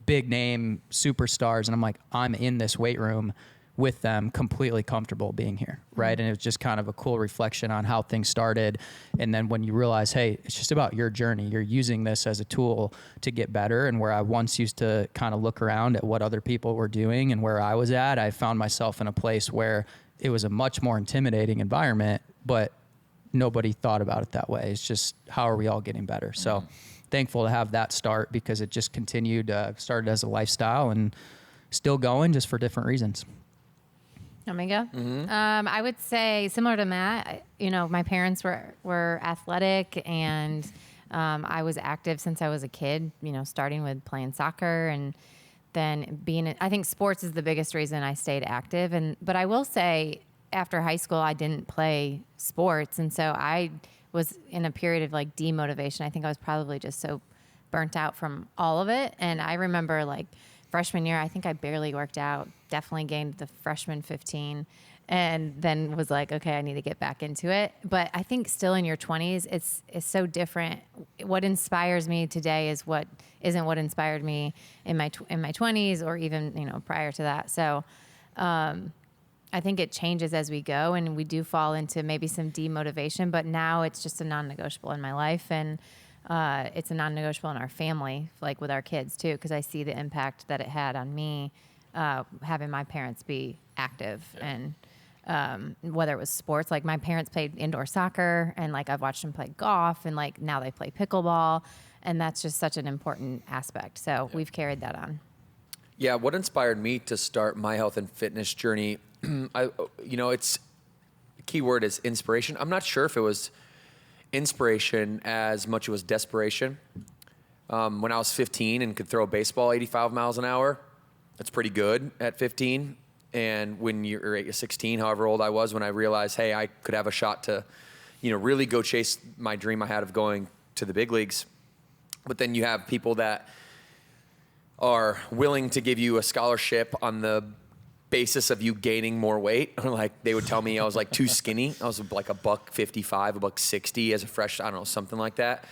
big name superstars, and I'm like, I'm in this weight room with them, completely comfortable being here, right? And it was just kind of a cool reflection on how things started. And then when you realize, hey, it's just about your journey. You're using this as a tool to get better. And where I once used to kind of look around at what other people were doing and where I was at, I found myself in a place where it was a much more intimidating environment, but nobody thought about it that way. It's just, how are we all getting better? So thankful to have that start because it just continued, started as a lifestyle and still going, just for different reasons. Omega. I would say similar to Matt, my parents were athletic, and I was active since I was a kid, starting with playing soccer and then I think sports is the biggest reason I stayed active. But I will say after high school, I didn't play sports. And so I was in a period of demotivation. I think I was probably just so burnt out from all of it. And I remember freshman year, I think I barely worked out, definitely gained the freshman 15, and then was okay, I need to get back into it. But I think still in your 20s, it's so different. What inspires me today is what isn't what inspired me in my 20s or even, prior to that. So I think it changes as we go, and we do fall into maybe some demotivation, but now it's just a non-negotiable in my life. And it's a non-negotiable in our family, with our kids too, because I see the impact that it had on me, having my parents be active. And whether it was sports, my parents played indoor soccer, and I've watched them play golf, and now they play pickleball, and that's just such an important aspect. So we've carried that on. Yeah, what inspired me to start my health and fitness journey, it's key word is inspiration. I'm not sure if it was inspiration as much as it was desperation. When I was 15 and could throw a baseball 85 miles an hour, that's pretty good at 15. And when you're 16, however old I was, when I realized, hey, I could have a shot to, really go chase my dream I had of going to the big leagues. But then you have people that are willing to give you a scholarship on the basis of you gaining more weight. Or they would tell me I was too skinny. I was $155, $160 as a fresh, I don't know, something like that.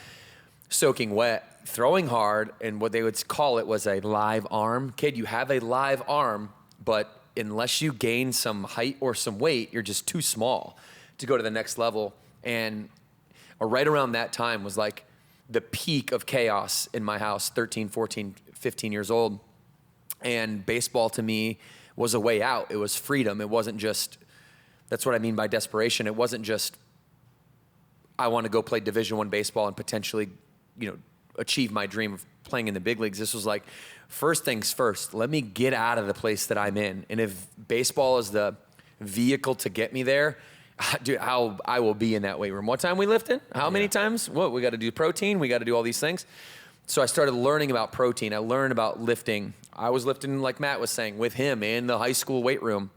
Soaking wet, throwing hard, and what they would call it was a live arm. Kid, you have a live arm, but unless you gain some height or some weight, you're just too small to go to the next level. And right around that time was the peak of chaos in my house, 13, 14, 15 years old. And baseball to me was a way out. It was freedom. It wasn't just, that's what I mean by desperation. It wasn't just, I want to go play Division I baseball and potentially, achieve my dream of playing in the big leagues. This was like, first things first, let me get out of the place that I'm in. And if baseball is the vehicle to get me there, dude, I will be in that weight room. What time we lifting? How many times? What, we got to do protein. We got to do all these things. So I started learning about protein. I learned about lifting. I was lifting, like Matt was saying, with him in the high school weight room.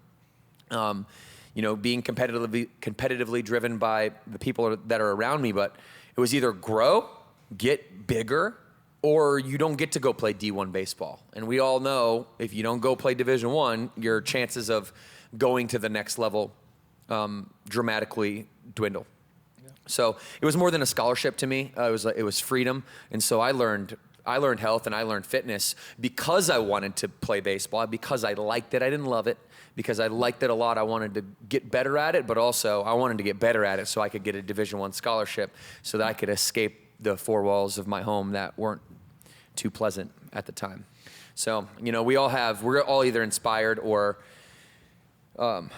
Being competitively driven by the people that are around me. But it was either grow, get bigger, or you don't get to go play D1 baseball. And we all know if you don't go play Division I, your chances of going to the next level dramatically dwindle. So it was more than a scholarship to me. It was freedom. And so I learned health and I learned fitness because I wanted to play baseball, because I liked it. I didn't love it. Because I liked it a lot. I wanted to get better at it, but also I wanted to get better at it so I could get a Division I scholarship so that I could escape the four walls of my home that weren't too pleasant at the time. So, we're all either inspired or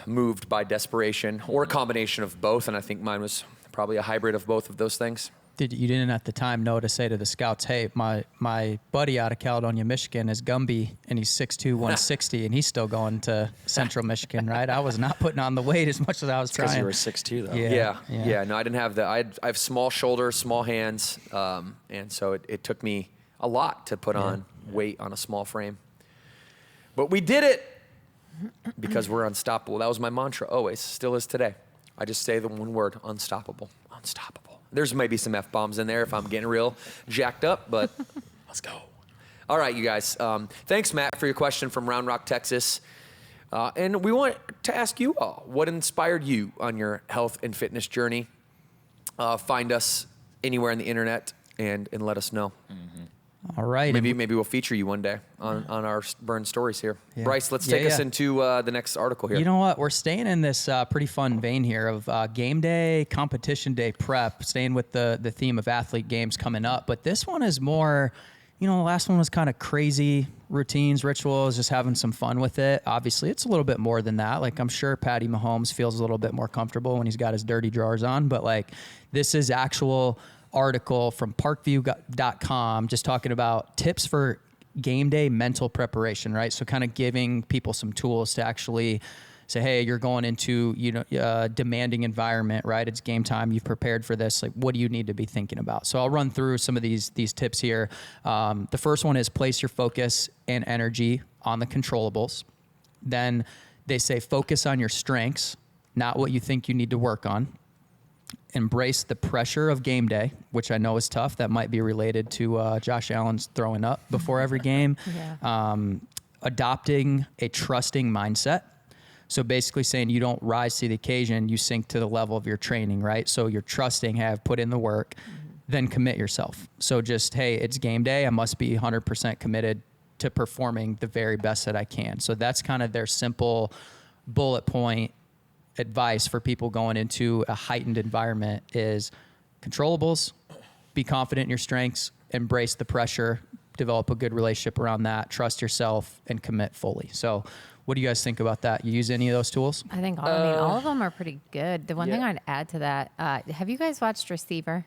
moved by desperation or a combination of both. And I think mine was probably a hybrid of both of those things. You didn't at the time know to say to the scouts, hey, my buddy out of Caledonia, Michigan is Gumby, and he's 6'2", 160, and he's still going to Central Michigan, right? I was not putting on the weight as much as I was trying. Because you were 6'2", though. Yeah. No, I didn't have that. I have small shoulders, small hands, and so it took me a lot to put on weight on a small frame. But we did it because we're unstoppable. That was my mantra always, still is today. I just say the one word, unstoppable. Unstoppable. There's maybe some F-bombs in there if I'm getting real jacked up, but let's go. All right, you guys. Thanks, Matt, for your question from Round Rock, Texas. And we want to ask you all, what inspired you on your health and fitness journey? Find us anywhere on the internet and let us know. Mm-hmm. All right. Maybe we'll feature you one day on our Burn Stories here. Yeah. Bryce, let's take us into the next article here. You know what? We're staying in this pretty fun vein here of game day, competition day prep, staying with the theme of athlete games coming up. But this one is more, the last one was kind of crazy routines, rituals, just having some fun with it. Obviously, it's a little bit more than that. Like, I'm sure Patty Mahomes feels a little bit more comfortable when he's got his dirty drawers on. But, like, this is actual article from parkview.com just talking about tips for game day mental preparation, right? So kind of giving people some tools to actually say, hey, you're going into, a demanding environment, right? It's game time. You've prepared for this. Like, what do you need to be thinking about? So I'll run through some of these tips here. The first one is place your focus and energy on the controllables. Then they say focus on your strengths, not what you think you need to work on. Embrace the pressure of game day, which I know is tough. That might be related to Josh Allen's throwing up before every game. Adopting a trusting mindset. So basically saying you don't rise to the occasion, you sink to the level of your training, right? So you're trusting, have put in the work, then commit yourself. So just, hey, it's game day. I must be 100% committed to performing the very best that I can. So that's kind of their simple bullet point advice for people going into a heightened environment is controllables, be confident in your strengths, embrace the pressure, develop a good relationship around that, trust yourself, and commit fully. So what do you guys think about that? You use any of those tools? I think all of them are pretty good. The one thing I'd add to that, have you guys watched Receiver?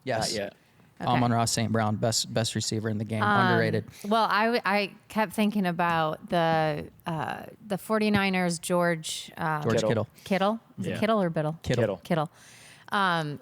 Yes. Not yet. Okay. Amon-Ra St. Brown, best receiver in the game, underrated. Well, I kept thinking about the 49ers, George Kittle. Kittle? Is it Kittle or Biddle? Kittle.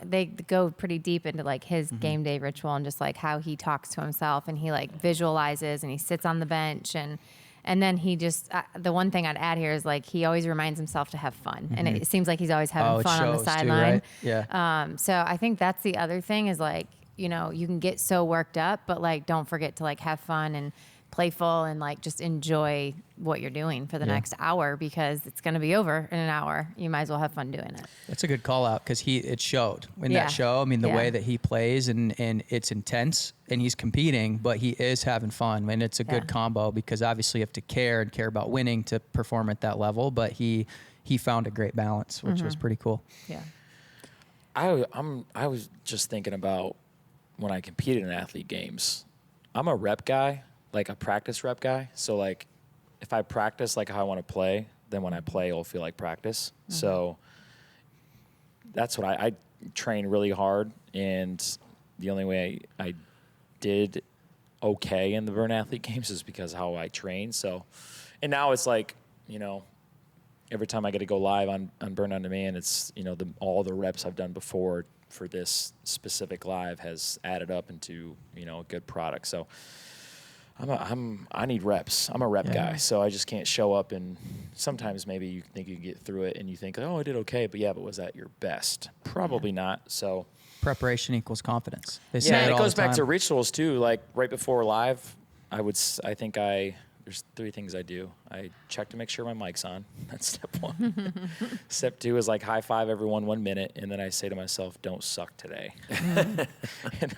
They go pretty deep into like his game day ritual and just like how he talks to himself and he like visualizes and he sits on the bench and then he just the one thing I'd add here is like he always reminds himself to have fun and it seems like he's always having fun on the sideline. Too, right? Yeah. So I think that's the other thing is like, you can get so worked up, but like don't forget to like have fun and playful and like just enjoy what you're doing for the next hour because it's going to be over in an hour. You might as well have fun doing it. That's a good call out because it showed in that show. I mean, the way that he plays and it's intense and he's competing, but he is having fun. And it's a good combo because obviously you have to care about winning to perform at that level. But he found a great balance, which was pretty cool. Yeah. I was just thinking about when I competed in athlete games. I'm a rep guy, like a practice rep guy. So like if I practice like how I want to play, then when I play, it'll feel like practice. So that's what I train really hard. And the only way I did okay in the Burn Athlete Games is because how I train. So, and now it's like, you know, every time I get to go live on Burn On Demand, it's, you know, all the reps I've done before for this specific live has added up into, you know, a good product. So I need reps. I'm a rep guy, so I just can't show up, and sometimes maybe you think you can get through it and you think, oh, I did okay, but was that your best? Probably not. So Preparation equals confidence. They say and it all goes the back to time. rituals too. Like right before live, there's 3 things I do. I check to make sure my mic's on. That's step 1. Step 2 is like high five everyone 1 minute, and then I say to myself, "Don't suck today." And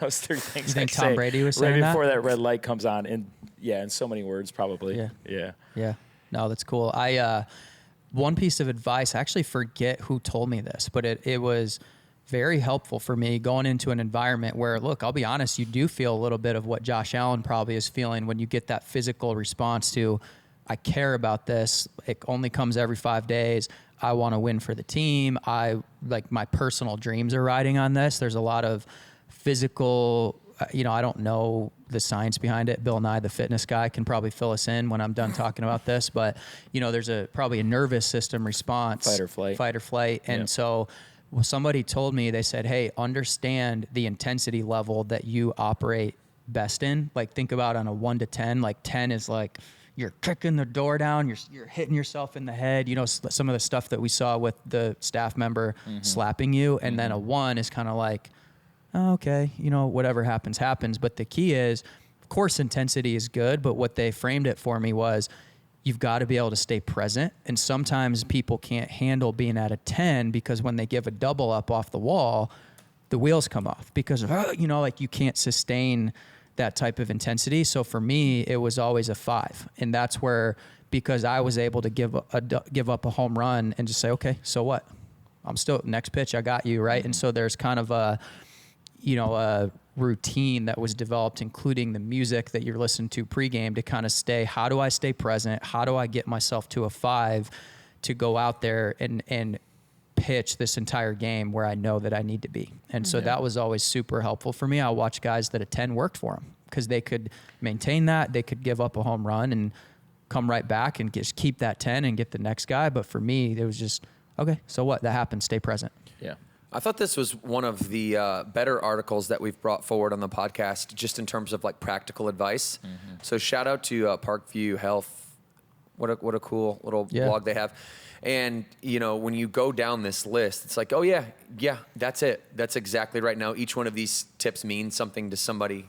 those 3 things. You think I Tom say Brady was saying right before that? that red light comes on, and in so many words, probably. Yeah. Yeah. No, that's cool. One piece of advice, I actually forget who told me this, but it was very helpful for me going into an environment where, look, I'll be honest, you do feel a little bit of what Josh Allen probably is feeling when you get that physical response to, I care about this. It only comes every 5 days. I want to win for the team. My personal dreams are riding on this. There's a lot of physical, I don't know the science behind it. Bill Nye, the fitness guy, can probably fill us in when I'm done talking about this. But, there's probably a nervous system response. Fight or flight. And so somebody told me, they said, hey, understand the intensity level that you operate best in. Like, think about on a 1 to 10, like 10 is like, you're kicking the door down, you're hitting yourself in the head, some of the stuff that we saw with the staff member slapping you. And then a 1 is kind of like, oh, okay, whatever happens, happens. But the key is, of course, intensity is good, but what they framed it for me was, you've got to be able to stay present. And sometimes people can't handle being at a 10 because when they give a double up off the wall, the wheels come off because, you can't sustain that type of intensity. So for me, it was always a 5. And that's where, because I was able to give up a home run and just say, okay, so what? I'm still, next pitch, I got you, right? And so there's kind of a routine that was developed, including the music that you're listening to pregame, to kind of how do I stay present? How do I get myself to a 5 to go out there and pitch this entire game where I know that I need to be? And so that was always super helpful for me. I watched guys that a 10 worked for them because they could maintain that. They could give up a home run and come right back and just keep that 10 and get the next guy. But for me, it was just, okay, so what? That happened. Stay present. Yeah. I thought this was one of the better articles that we've brought forward on the podcast, just in terms of like practical advice. So shout out to Parkview Health. What a cool little blog they have. And, when you go down this list, it's like, oh yeah, that's it. That's exactly right. Now, each one of these tips means something to somebody,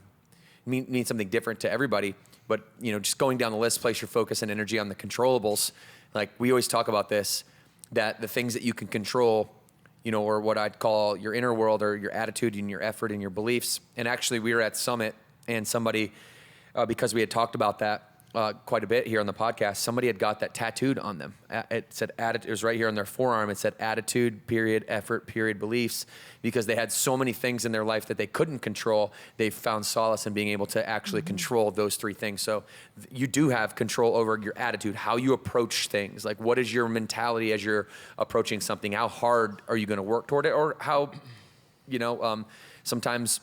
means something different to everybody. But, just going down the list, place your focus and energy on the controllables. Like we always talk about this, that the things that you can control, or what I'd call your inner world, or your attitude and your effort and your beliefs. And actually we were at Summit, and somebody, because we had talked about that quite a bit here on the podcast, somebody had got that tattooed on them. It said, it was right here on their forearm. It said attitude, period, effort, period, beliefs, because they had so many things in their life that they couldn't control. They found solace in being able to actually control those 3 things. So you do have control over your attitude, how you approach things. Like, what is your mentality as you're approaching something? How hard are you going to work toward it? Or how, sometimes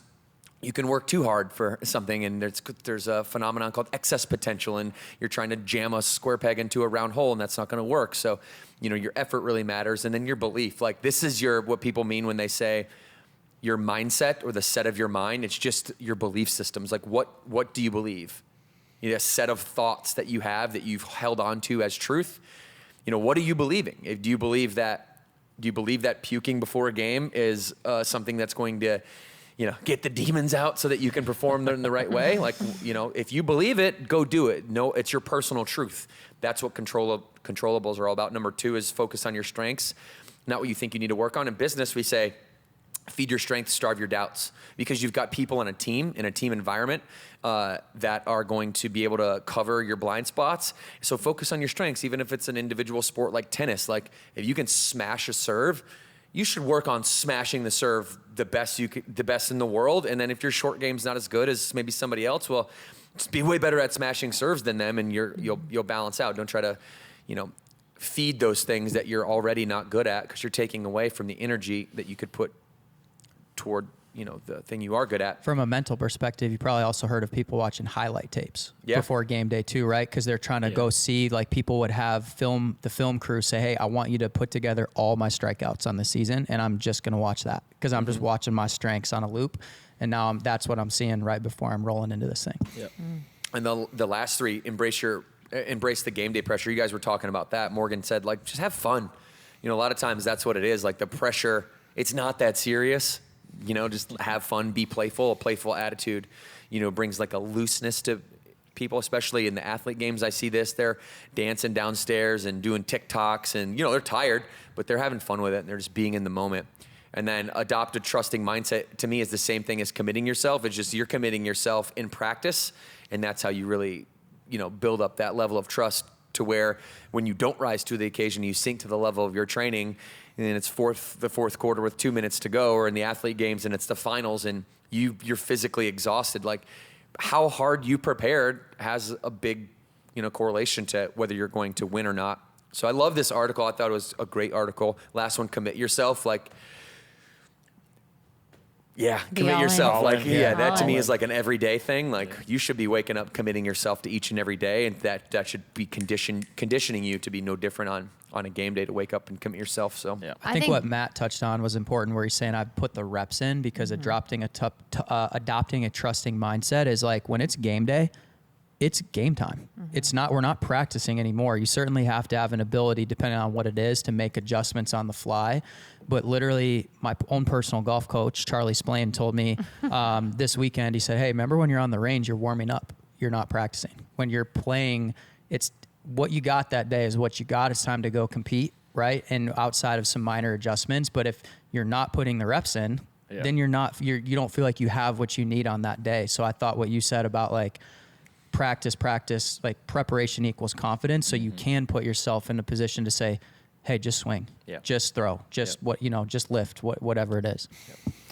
you can work too hard for something, and there's a phenomenon called excess potential, and you're trying to jam a square peg into a round hole, and that's not going to work. So, your effort really matters, and then your belief. Like, this is what people mean when they say your mindset or the set of your mind. It's just your belief systems. Like, what do you believe? A set of thoughts that you have that you've held on to as truth. What are you believing? Do you believe that puking before a game is something that's going to get the demons out so that you can perform in the right way? Like, if you believe it, go do it. No, it's your personal truth. That's what controllables are all about. Number 2 is focus on your strengths, not what you think you need to work on. In business, we say, feed your strengths, starve your doubts, because you've got people in a team environment that are going to be able to cover your blind spots. So focus on your strengths, even if it's an individual sport like tennis. Like, if you can smash a serve, you should work on smashing the serve the best in the world. And then if your short game's not as good as maybe somebody else, well, just be way better at smashing serves than them, and you'll balance out. Don't try to, feed those things that you're already not good at, because you're taking away from the energy that you could put toward the thing you are good at. From a mental perspective, you probably also heard of people watching highlight tapes before game day too, right? Because they're trying to go see, like, people would have the film crew say, hey, I want you to put together all my strikeouts on the season, and I'm just going to watch that because I'm just watching my strengths on a loop. And now that's what I'm seeing right before I'm rolling into this thing. Yep. And the last three, embrace the game day pressure. You guys were talking about that. Morgan said, like, just have fun. A lot of times that's what it is. Like, the pressure, it's not that serious. Just have fun, be playful. A playful attitude, brings like a looseness to people, especially in the athlete games. I see this. They're dancing downstairs and doing TikToks and, they're tired, but they're having fun with it and they're just being in the moment. And then adopt a trusting mindset, to me, is the same thing as committing yourself. It's just you're committing yourself in practice, and that's how you really, build up that level of trust to where when you don't rise to the occasion, you sink to the level of your training, and it's the fourth quarter with 2 minutes to go, or in the athlete games and it's the finals and you're physically exhausted. Like, how hard you prepared has a big, correlation to whether you're going to win or not. So I love this article. I thought it was a great article. Last one, commit yourself. Like, commit yourself. Like, that to me is like an everyday thing. Like, you should be waking up, committing yourself to each and every day, and that should be conditioning you to be no different on a game day, to wake up and commit yourself. So I think what Matt touched on was important, where he's saying I put the reps in because adopting a trusting mindset is like, when it's game day, it's game time. We're not practicing anymore. You certainly have to have an ability, depending on what it is, to make adjustments on the fly. But literally, my own personal golf coach, Charlie Splain, told me this weekend, he said, hey, remember when you're on the range, you're warming up. You're not practicing. When you're playing, it's what you got that day is what you got. It's time to go compete, right? And outside of some minor adjustments. But if you're not putting the reps in, then you don't feel like you have what you need on that day. So I thought what you said about, like, practice, like, preparation equals confidence. So you can put yourself in a position to say, hey, just swing, just throw, just just lift, whatever it is.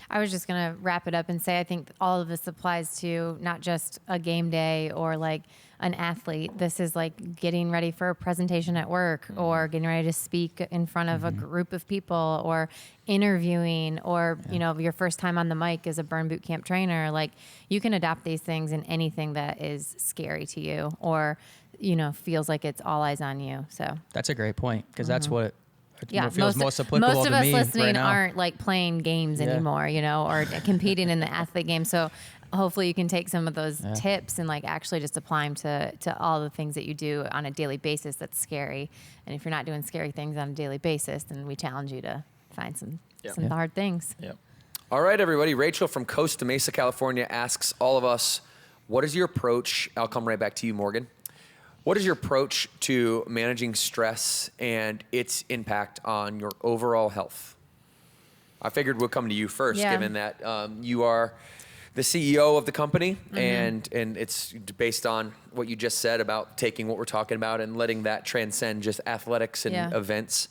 I was just going to wrap it up and say, I think all of this applies to not just a game day or like an athlete. This is like getting ready for a presentation at work, or getting ready to speak in front of a group of people, or interviewing, or, your first time on the mic as a burn boot camp trainer. Like, you can adopt these things in anything that is scary to you, or, feels like it's all eyes on you. So that's a great point, because that's what most feels most applicable of to us me listening right now. aren't like playing games anymore, or competing in the athlete game. So hopefully you can take some of those tips and like actually just apply them to all the things that you do on a daily basis that's scary. And if you're not doing scary things on a daily basis, then we challenge you to find some hard things. Yep. All right, everybody. Rachel from Costa Mesa, California asks all of us, what is your approach? I'll come right back to you, Morgan. What is your approach to managing stress and its impact on your overall health? I figured we'll come to you first, given that you are the CEO of the company, and it's based on what you just said about taking what we're talking about and letting that transcend just athletics and events.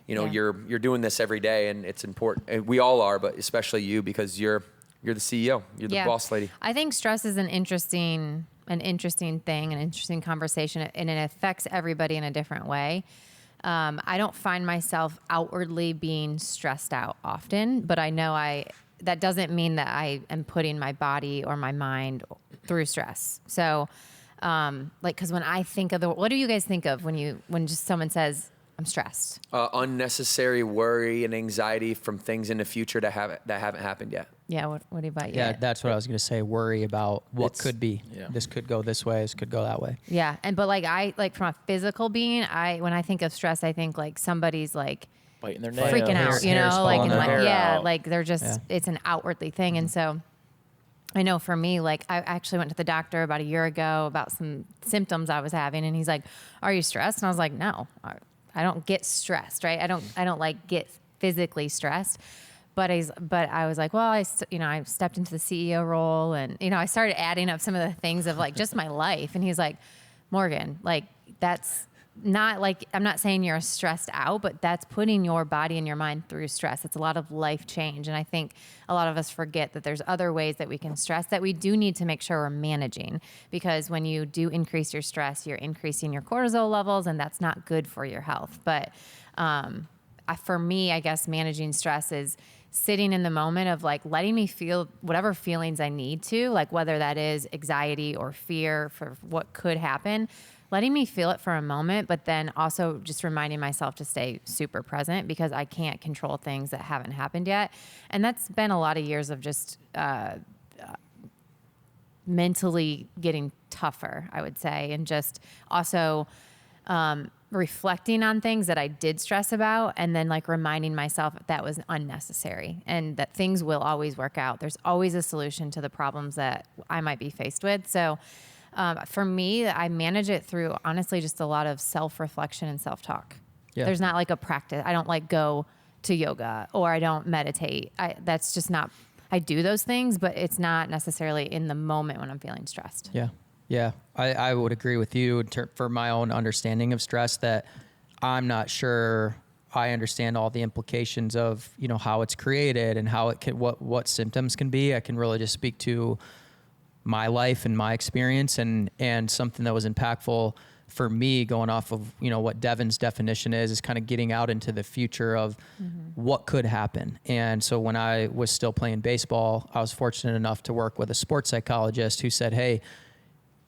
You're doing this every day, and it's important. And we all are, but especially you, because you're the CEO. You're the boss lady. I think stress is an interesting thing, an interesting conversation, and it affects everybody in a different way. I don't find myself outwardly being stressed out often, but I know that doesn't mean that I am putting my body or my mind through stress. So, because when I think of what do you guys think of when just someone says, I'm stressed? Unnecessary worry and anxiety from things in the future that haven't happened yet. Yeah. What about you? Yeah, that's what I was going to say. Worry about what could be. Yeah. This could go this way. This could go that way. Yeah. But from a physical being, when I think of stress, I think like somebody's like biting their nails, freaking out, like they're just, it's an outwardly thing. And so I know for me, like I actually went to the doctor about a year ago about some symptoms I was having, and he's like, are you stressed? And I was like, no, I don't get stressed, right? I don't like get physically stressed, but I was like, well, I stepped into the CEO role, and, I started adding up some of the things of like just my life. And he's like, Morgan, like that's not like, I'm not saying you're stressed out, but that's putting your body and your mind through stress. It's a lot of life change. And I think a lot of us forget that there's other ways that we can stress that we do need to make sure we're managing, because when you do increase your stress, you're increasing your cortisol levels, and that's not good for your health. But, for me, I guess managing stress is sitting in the moment of like letting me feel whatever feelings I need to, like whether that is anxiety or fear for what could happen, letting me feel it for a moment, but then also just reminding myself to stay super present because I can't control things that haven't happened yet. And that's been a lot of years of just mentally getting tougher, I would say, and just also reflecting on things that I did stress about and then like reminding myself that was unnecessary and that things will always work out. There's always a solution to the problems that I might be faced with. So for me, I manage it through honestly just a lot of self-reflection and self-talk. Yeah. There's not like a practice. I don't like go to yoga or I don't meditate. That's just not, I do those things, but it's not necessarily in the moment when I'm feeling stressed. Yeah. Yeah. I would agree with you for my own understanding of stress that I'm not sure I understand all the implications of, you know, how it's created and how it can, what symptoms can be. I can really just speak to my life and my experience and something that was impactful for me going off of, you know, what Devin's definition is kind of getting out into the future of what could happen. And so when I was still playing baseball, I was fortunate enough to work with a sports psychologist who said, hey,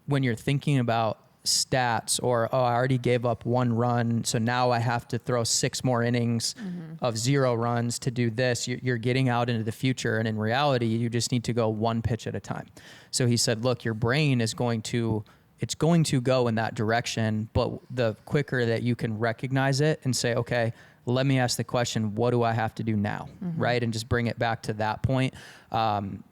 when you're thinking about stats or, oh, I already gave up 1 run, so now I have to throw 6 more innings of 0 runs to do this, you're getting out into the future. And in reality, you just need to go 1 pitch at a time. So he said, look, your brain is going to go in that direction, but the quicker that you can recognize it and say, okay, let me ask the question, what do I have to do now? Right? And just bring it back to that point.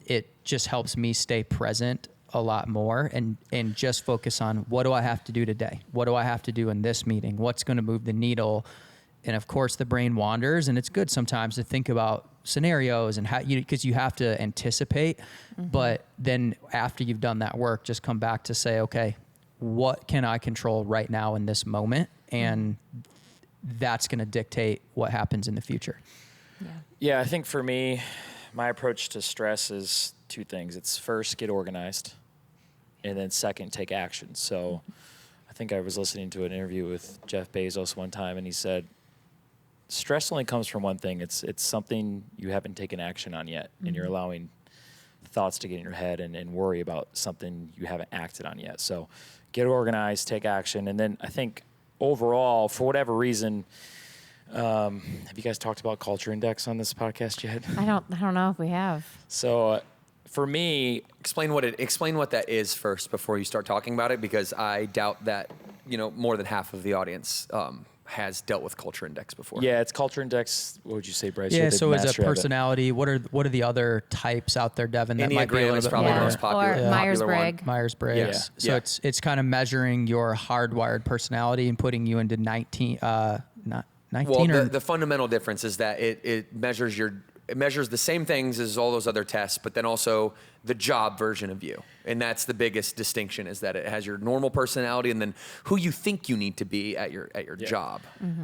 It just helps me stay present a lot more and just focus on what do I have to do today? What do I have to do in this meeting? What's going to move the needle? And of course the brain wanders, and it's good sometimes to think about scenarios and how because you have to anticipate, but then after you've done that work, just come back to say, okay, what can I control right now in this moment? And that's going to dictate what happens in the future. Yeah, I think for me, my approach to stress is 2 things. It's first, get organized, and then second, take action. So I think I was listening to an interview with Jeff Bezos one time, and he said, stress only comes from one thing. It's something you haven't taken action on yet, and you're allowing thoughts to get in your head and worry about something you haven't acted on yet. So get organized, take action, and then I think overall, for whatever reason, have you guys talked about culture index on this podcast yet? I don't know if we have. So for me, Explain what that is first before you start talking about it, because I doubt that, you know, more than half of the audience has dealt with culture index before. yeah, it's culture index. What would you say, Bryce? Yeah. You're the So is a master of it. personality. What are the other types out there, Devin? That might be a Enneagram little is bit probably more the most popular. Or popular Myers-Briggs. one. Myers-Briggs. Yeah. So Yeah. it's kind of measuring your hardwired personality and putting you into 19 Well, or the fundamental difference is that it measures the same things as all those other tests, but then also the job version of you. And that's the biggest distinction, is that it has your normal personality and then who you think you need to be at your job.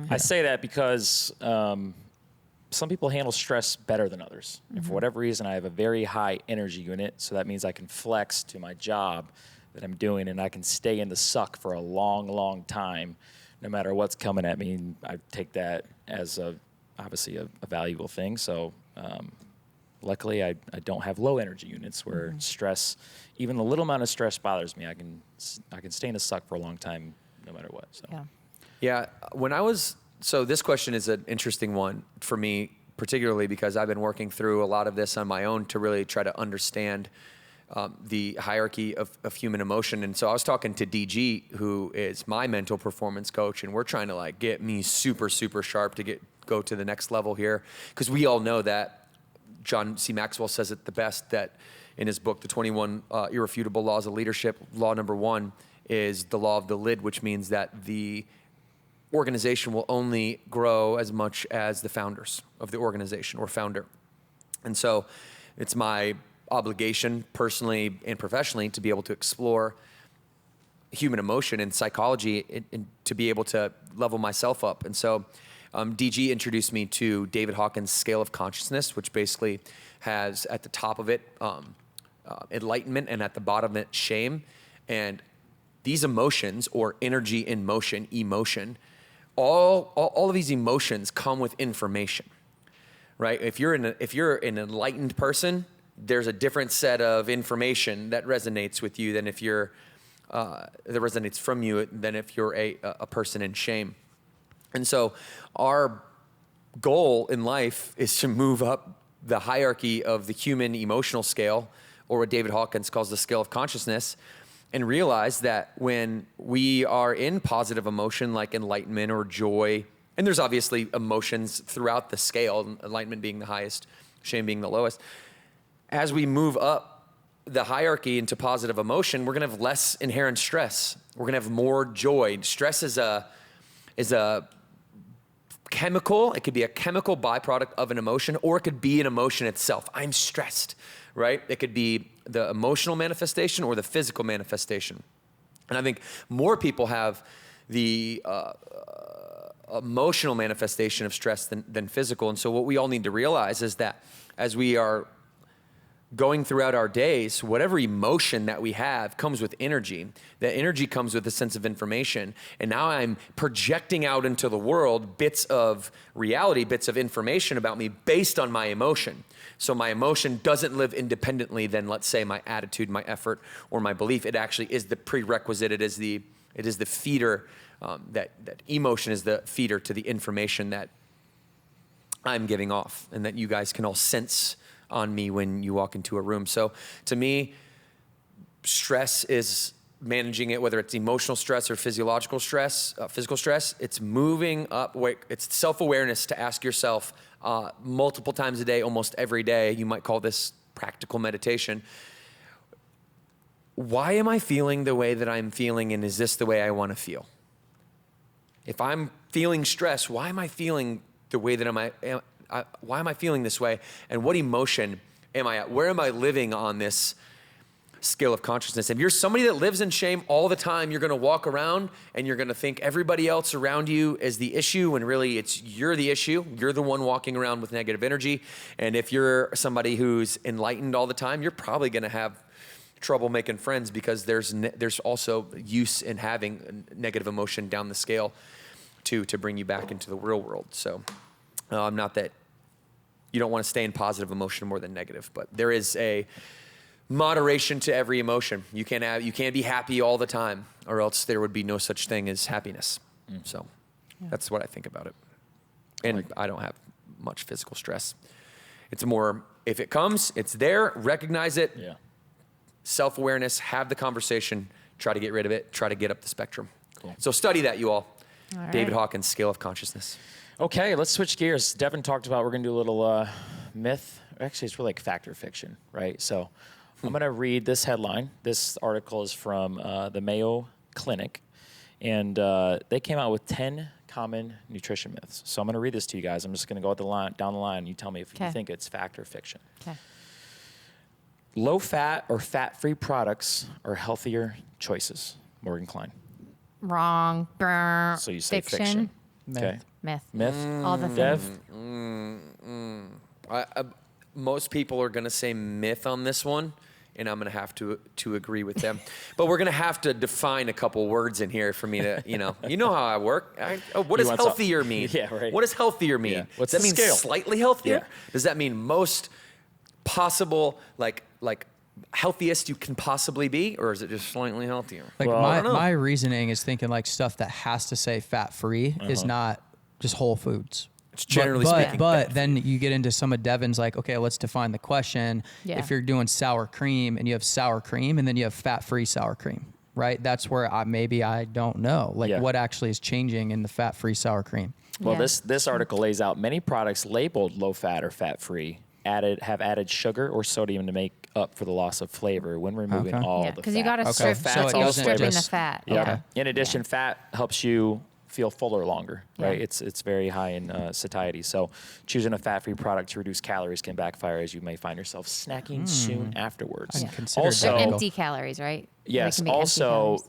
I say that because some people handle stress better than others. And for whatever reason, I have a very high energy unit. So that means I can flex to my job that I'm doing, and I can stay in the suck for a long, long time, no matter what's coming at me. And I take that as obviously a valuable thing. So luckily, I don't have low energy units where stress, even a little amount of stress bothers me. I can stay in the suck for a long time, no matter what. So. Yeah, so this question is an interesting one for me, particularly because I've been working through a lot of this on my own to really try to understand the hierarchy of human emotion. And so I was talking to DG, who is my mental performance coach, and we're trying to like get me super, super sharp to go to the next level here. Because we all know that John C. Maxwell says it the best, that in his book, The 21 Irrefutable Laws of Leadership, law number 1 is the law of the lid, which means that the organization will only grow as much as the founders of the organization or founder. And so it's my obligation personally and professionally to be able to explore human emotion and psychology and to be able to level myself up. And so DG introduced me to David Hawkins' scale of consciousness, which basically has at the top of it enlightenment and at the bottom of it shame. And these emotions, or energy in motion, emotion, all of these emotions come with information, right? If you're an enlightened person, there's a different set of information that resonates with you than if you're that resonates from you than if you're a person in shame. And so our goal in life is to move up the hierarchy of the human emotional scale, or what David Hawkins calls the scale of consciousness, and realize that when we are in positive emotion like enlightenment or joy, and there's obviously emotions throughout the scale, enlightenment being the highest, shame being the lowest. As we move up the hierarchy into positive emotion, we're gonna have less inherent stress. We're gonna have more joy. Stress is a chemical. It could be a chemical byproduct of an emotion, or it could be an emotion itself. I'm stressed, right? It could be the emotional manifestation or the physical manifestation. And I think more people have the emotional manifestation of stress than physical. And so what we all need to realize is that as we are going throughout our days, whatever emotion that we have comes with energy. That energy comes with a sense of information. And now I'm projecting out into the world bits of reality, bits of information about me based on my emotion. So my emotion doesn't live independently than, let's say, my attitude, my effort, or my belief. It actually is the prerequisite. It is the feeder. That emotion is the feeder to the information that I'm giving off, and that you guys can all sense on me when you walk into a room. So to me, stress is managing it, whether it's emotional stress or physiological stress, physical stress. It's moving up. It's self-awareness to ask yourself multiple times a day, almost every day. You might call this practical meditation. Why am I feeling the way that I'm feeling, and is this the way I want to feel? If I'm feeling stress, why am I feeling the way that why am I feeling this way? And what emotion am I at? Where am I living on this scale of consciousness? If you're somebody that lives in shame all the time, you're gonna walk around and you're gonna think everybody else around you is the issue, when really you're the issue. You're the one walking around with negative energy. And if you're somebody who's enlightened all the time, you're probably gonna have trouble making friends, because there's also use in having negative emotion down the scale to bring you back into the real world. So not that you don't want to stay in positive emotion more than negative, but there is a moderation to every emotion. You can't be happy all the time, or else there would be no such thing as happiness. So that's what I think about it. And I don't have much physical stress. It's more, if it comes, it's there, recognize it, self-awareness, have the conversation, try to get rid of it, try to get up the spectrum. Cool. So study that, you all. Right. David Hawkins, Scale of Consciousness. Okay, let's switch gears. Devin talked about, we're going to do a little myth. Actually, it's really like fact or fiction, right? So I'm going to read this headline. This article is from the Mayo Clinic, and they came out with 10 common nutrition myths. So I'm going to read this to you guys. I'm just going to go down the line. You tell me if you think it's fact or fiction. Okay. Low-fat or fat-free products are healthier choices. Morgan Klein. Wrong. Brr. So you say fiction. Okay. Myth. All the things. Most people are going to say myth on this one, and I'm going to have to agree with them. But we're going to have to define a couple words in here for me to, you know how I work. What does healthier mean? Yeah, right. What does healthier mean? Yeah. What's does that the mean scale? Slightly healthier? Yeah. Does that mean most possible, like healthiest you can possibly be, or is it just slightly healthier? Like, my reasoning is thinking like stuff that has to say fat free is not just whole foods. It's generally speaking. But then you get into some of Devin's like, okay, let's define the question. Yeah. If you're doing sour cream and you have sour cream and then you have fat free sour cream, right? That's where I don't know. Like what actually is changing in the fat free sour cream. Well, this article lays out many products labeled low fat or fat free have added sugar or sodium to make up for the loss of flavor when removing all the fat. Because you got to strip, stripping the fat. Yeah. Okay. In addition, fat helps you feel fuller longer, right? It's very high in satiety. So choosing a fat-free product to reduce calories can backfire, as you may find yourself snacking soon afterwards. Also, empty calories, right? Yes. Also,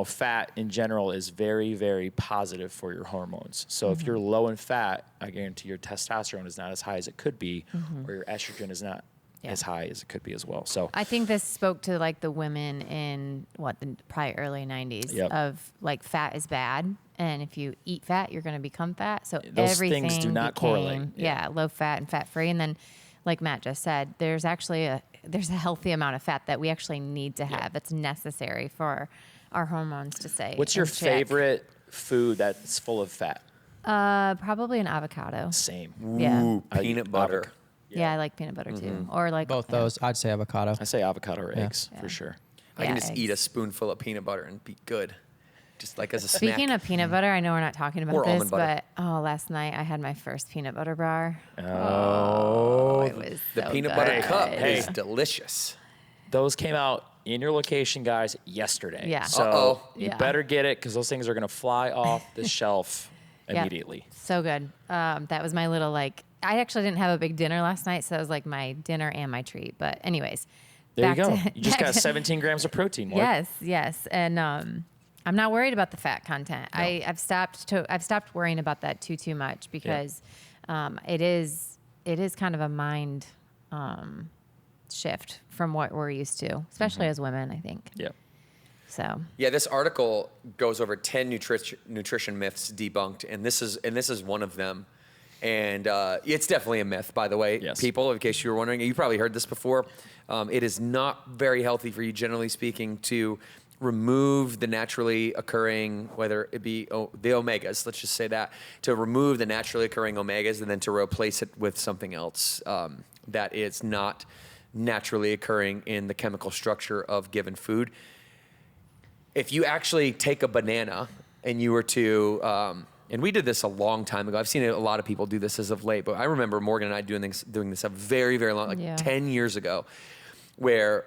fat in general is very, very positive for your hormones. So if you're low in fat, I guarantee your testosterone is not as high as it could be, or your estrogen is not as high as it could be as well. So I think this spoke to like the women in the probably early 90s of like fat is bad And if you eat fat, you're going to become fat. So Those everything things do not correlate. Yeah, low fat and fat free. And then, like Matt just said, there's actually a healthy amount of fat that we actually need to have. That's necessary for our hormones to stay. What's your in check. favorite food that's full of fat? Probably an avocado. Same. Yeah. Ooh, peanut butter. Yeah, I like peanut butter too. Or like Both those, I'd say avocado. I say avocado or eggs for sure. I can Yeah, just eggs. eat a spoonful of peanut butter and be good. Just like as a Speaking snack. of peanut butter, I know we're not talking about Or this, almond butter. but last night I had my first peanut butter bar. Oh, It was The so peanut butter good. cup Hey. is delicious. those came out in your location, guys, yesterday. Yeah. So Uh-oh. you Yeah. better get it because those things are going to fly off the shelf Yep. immediately. So good. That was my little I actually didn't have a big dinner last night, so that was like my dinner and my treat. But anyways, There you back go. to- You just back got to- 17 grams of protein. Mark. Yes, and I'm not worried about the fat content. I've stopped worrying about that too much because it is kind of a mind shift from what we're used to, especially as women, I think. Yeah. So Yeah, this article goes over 10 nutrition myths debunked, and this is one of them. And it's definitely a myth, by the way, Yes. people, in case you were wondering. You probably heard this before. It is not very healthy for you, generally speaking, to remove the naturally occurring, whether it be the omegas, let's just say that, to remove the naturally occurring omegas and then to replace it with something else that is not naturally occurring in the chemical structure of given food. If you actually take a banana and you were to, and we did this a long time ago. I've seen a lot of people do this as of late, but I remember Morgan and I doing this a very, very long, Yeah. 10 years ago, where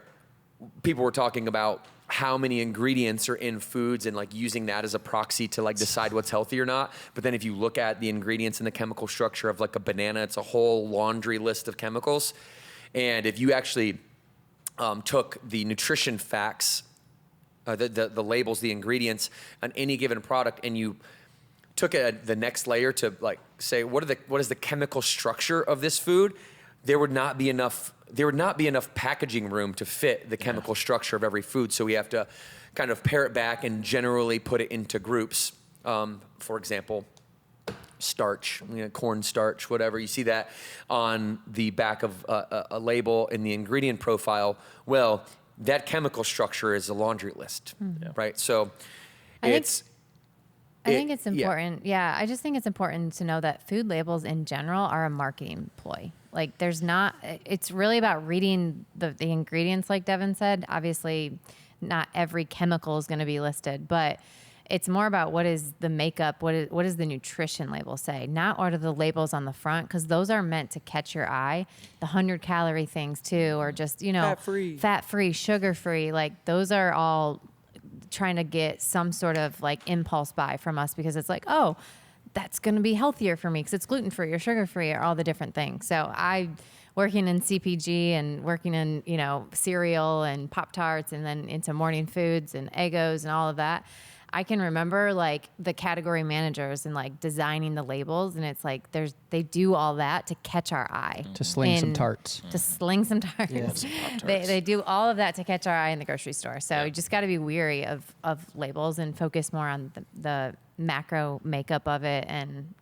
people were talking about how many ingredients are in foods and like using that as a proxy to like decide what's healthy or not. But then if you look at the ingredients and the chemical structure of like a banana, it's a whole laundry list of chemicals. And if you actually took the nutrition facts, the labels, the ingredients on any given product, and you took it the next layer to like say what is the chemical structure of this food, there would not be enough packaging room to fit the chemical structure of every food. So we have to kind of pare it back and generally put it into groups. For example, starch, corn starch, whatever. You see that on the back of a label in the ingredient profile. Well, that chemical structure is a laundry list, right? So I think- it's. I think it's yeah. important. Yeah, I just think it's important to know that food labels in general are a marketing ploy. Like it's really about reading the ingredients, like Devin said. Obviously, not every chemical is going to be listed, but it's more about what is the makeup, what does the nutrition label say? Not what are the labels on the front, because those are meant to catch your eye. The 100-calorie things too, or just, fat-free, sugar-free, like those are all trying to get some sort of like impulse buy from us because it's like, oh, that's going to be healthier for me because it's gluten-free or sugar-free or all the different things. So working in CPG and working in, cereal and Pop-Tarts and then into morning foods and Eggos and all of that, I can remember like the category managers and like designing the labels, and it's like they do all that to catch our eye. To sling some tarts. To sling some tarts. Yeah. Some Pop-Tarts. They do all of that to catch our eye in the grocery store. So you just got to be weary of labels and focus more on the macro makeup of it and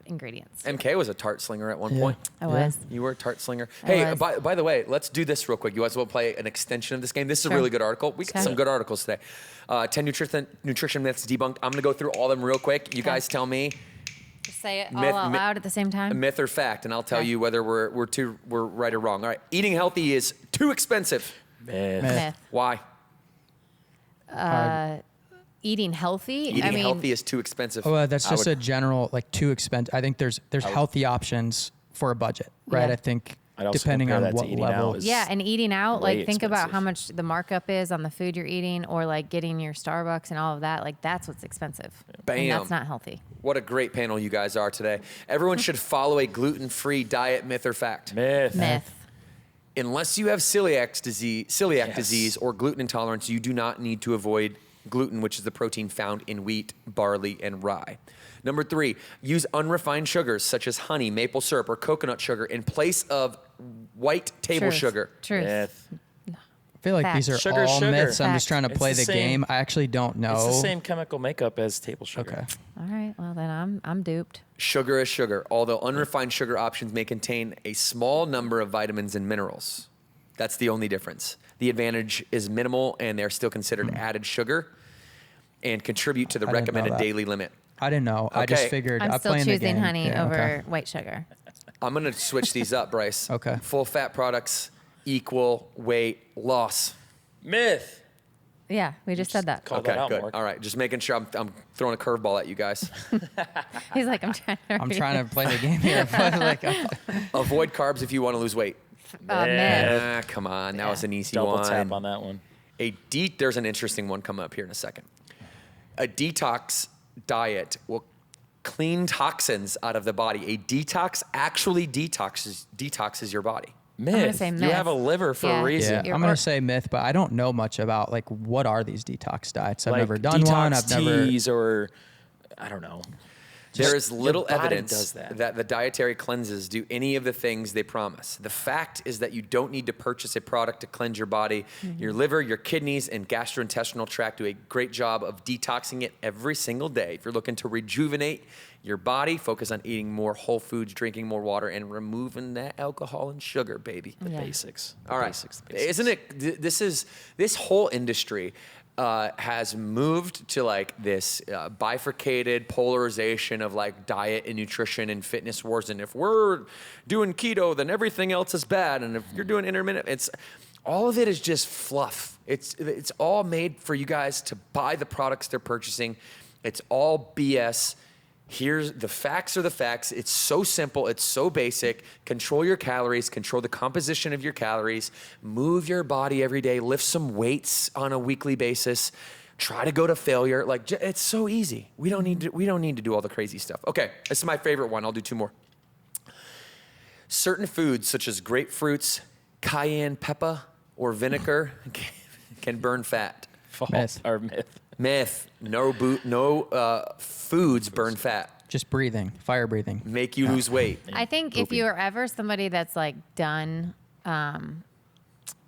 ingredients. MK was a tart slinger at one Yeah. point. I was. You were a tart slinger. I Hey, was. by the way, let's do this real quick. You guys will play an extension of this game. This is a Sure. really good article. We got Okay. some good articles today. 10 nutrition myths debunked. I'm going to go through all of them real quick. You Okay. guys tell me Just say it all Myth- out loud at the same time. myth or fact, and I'll tell Okay. you whether we're right or wrong. All right. Eating healthy is too expensive. Man. Myth. Why? Eating healthy. Eating healthy is too expensive. Oh, that's I just would- a general, like too expensive. I think there's healthy options for a budget, right? Yeah. I think I'd also depending compare on that to what eating level. out is- Yeah, and eating out, way like think about expensive. how much the markup is on the food you're eating, or like getting your Starbucks and all of that. Like that's what's expensive. Bam. And that's not healthy. What a great panel you guys are today. Everyone should follow a gluten-free diet, myth or fact. Myth. Myth. Unless you have celiac Yes. disease or gluten intolerance, you do not need to avoid gluten, which is the protein found in wheat, barley, and rye. Number 3, use unrefined sugars such as honey, maple syrup, or coconut sugar in place of white table Truth. sugar. Truth. Myth. feel like fat. these are Sugar, all sugar. myths. I'm just Fact. trying to It's play the the same- game. I actually don't know. It's the same chemical makeup as table sugar. Okay. All right. Well, then I'm duped. Sugar is sugar, although unrefined sugar options may contain a small number of vitamins and minerals. That's the only difference. The advantage is minimal, and they're still considered added sugar and contribute to the I didn't know recommended that. daily limit. I didn't know. I just Okay. figured I'm I'm still playing the choosing game. honey Yeah, over okay. white sugar. I'm going to switch these up, Bryce. Okay. Full fat products equal weight loss. Myth. Yeah, we just said that. Call Okay, that out, good. Mark. All right, just making sure I'm throwing a curveball at you guys. He's like, I'm trying to. I'm trying to play the game here. But like, Avoid carbs if you want to lose weight. myth. Ah, come on, that was an easy Double one. tap on that one. There's an interesting one coming up here in a second. A detox diet will clean toxins out of the body. A detox actually detoxes your body. Myth. gonna say You myth. have a liver for Yeah. a reason. yeah, You're I'm gonna or- say myth, but I don't know much about like what are these detox diets. I've Like never done detox one. I've never. teas or I don't know. There is little your body evidence does that. that the dietary cleanses do any of the things they promise. The fact is that you don't need to purchase a product to cleanse your body. Your liver, your kidneys, and gastrointestinal tract do a great job of detoxing it every single day. If you're looking to rejuvenate your body, focus on eating more whole foods, drinking more water, and removing that alcohol and sugar, baby. The Yeah. basics. The All right. Basics, the basics. Isn't it? This whole industry has moved to like this bifurcated polarization of like diet and nutrition and fitness wars. And if we're doing keto, then everything else is bad. And if you're doing intermittent, it's all of it is just fluff. It's all made for you guys to buy the products they're purchasing. It's all BS. Here's the facts are the facts. It's so simple. It's so basic. Control your calories. Control the composition of your calories. Move your body every day. Lift some weights on a weekly basis. Try to go to failure. Like it's so easy. We don't need to do all the crazy stuff. Okay, this is my favorite one. I'll do two more. Certain foods such as grapefruits, cayenne pepper, or vinegar can burn fat. False Myth. or myth? Myth. No foods burn fat. Just breathing, fire breathing. Make you lose weight. I think if you're ever somebody that's like done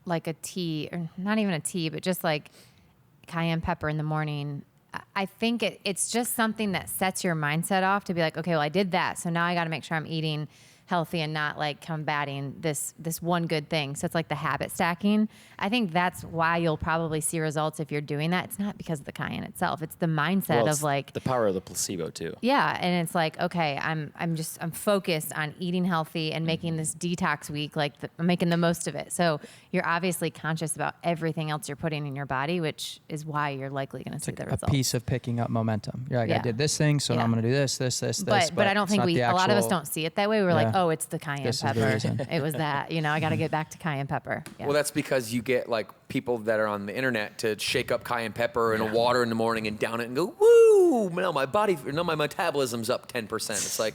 like a tea, or not even a tea, but just like cayenne pepper in the morning, I think it's just something that sets your mindset off to be like, okay, well, I did that. So now I got to make sure I'm eating healthy and not like combating this one good thing. So it's like the habit stacking. I think that's why you'll probably see results if you're doing that. It's not because of the cayenne itself. It's the mindset Well, of it's like, the power of the placebo too. yeah, and it's like, okay, I'm focused on eating healthy and making this detox week, like I'm making the most of it. So you're obviously conscious about everything else you're putting in your body, which is why you're likely going to see the A results. piece of picking up momentum. You're like, I Yeah. did this thing, so now I'm Yeah. gonna do this. But I don't it's think not the a lot of us actual- don't see it that way. We're like, Yeah. oh, it's the cayenne This is the pepper. reason. It was that, I got to get back to cayenne pepper. Yeah. Well, that's because you get like people that are on the internet to shake up cayenne pepper in a water in the morning and down it and go, woo, no, my metabolism's up 10%. It's like,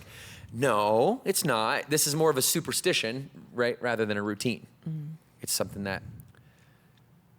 no, it's not. This is more of a superstition, right? Rather than a routine. It's something that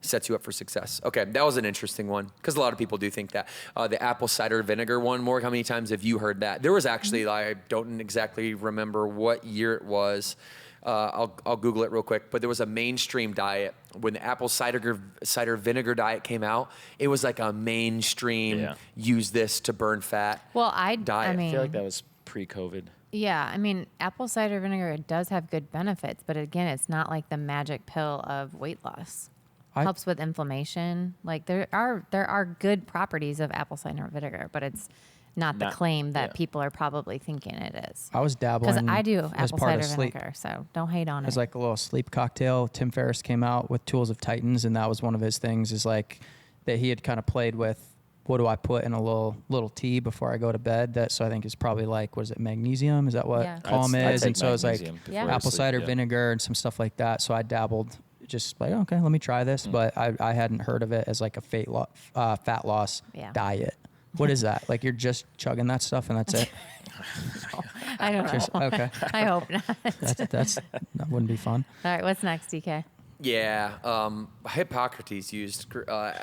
sets you up for success. Okay, that was an interesting one because a lot of people do think that. The apple cider vinegar one, Morg, how many times have you heard that? There was actually, I don't exactly remember what year it was. I'll Google it real quick, but there was a mainstream diet. When the apple cider vinegar diet came out, it was like a mainstream, use this to burn fat well, diet. I mean, feel like that was pre-COVID. yeah, I mean, apple cider vinegar, it does have good benefits, but again, it's not like the magic pill of weight loss. Helps with inflammation. Like there are good properties of apple cider vinegar, but it's not the claim that people are probably thinking it is. I was dabbling. Because I do as apple part cider of sleep. vinegar, so don't hate on As it. like a little sleep cocktail. Tim Ferriss came out with Tools of Titans, and that was one of his things. Is like that he had kind of played with. What do I put in a little tea before I go to bed? That so I think is probably like, what is it, magnesium? Is that what Yeah. calm I'd is? take And so it's like magnesium before I apple sleep, cider yeah. vinegar and some stuff like that. So I dabbled, just like, okay, let me try this. But I hadn't heard of it as like a fat loss diet. What is that? Like you're just chugging that stuff and that's it? I don't know. Just- okay, I hope not. that wouldn't be fun. All right, what's next, DK? Yeah, Hippocrates used Are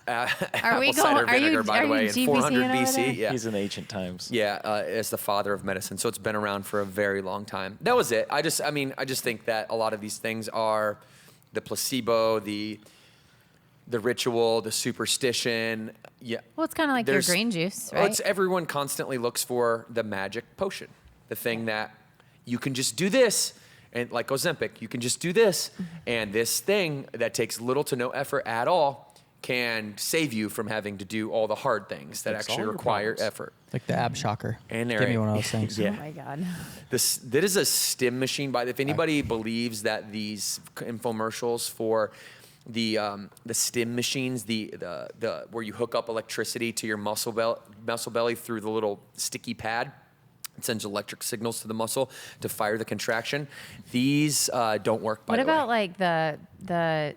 apple we cider going? Are vinegar, you by the way, in GBCing 400 over BC. there? Yeah, He's in ancient times. yeah, as the father of medicine. So it's been around for a very long time. That was it. I just think that a lot of these things are the placebo, the the ritual, the superstition. Yeah. Well, it's kind of like your There's- green juice, Well, right? everyone constantly looks for the magic potion, the thing that you can just do this, and like Ozempic, you can just do this, and this thing that takes little to no effort at all can save you from having to do all the hard things that Fix all actually your require problems. effort. Like the ab shocker. And Give me one of those things. Oh my God. That is a stim machine. If anybody believes that these infomercials for the stim machines, the where you hook up electricity to your muscle belly through the little sticky pad, it sends electric signals to the muscle to fire the contraction. These don't work. By What the about way. like the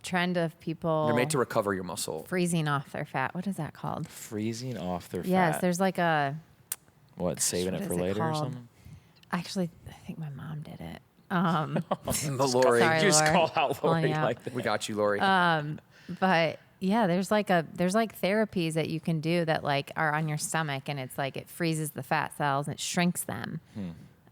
trend of people They're made to recover your muscle. freezing off their fat? What is that called? Freezing off their Yes, fat. there's like a. What, saving what it for is it later or called? something? Actually, I think my mom did it. Lori, Sorry, You just Lori. call out Lori Pulling out. like that. we got you, Lori. But yeah, there's like therapies that you can do that like are on your stomach, and it's like it freezes the fat cells and it shrinks them.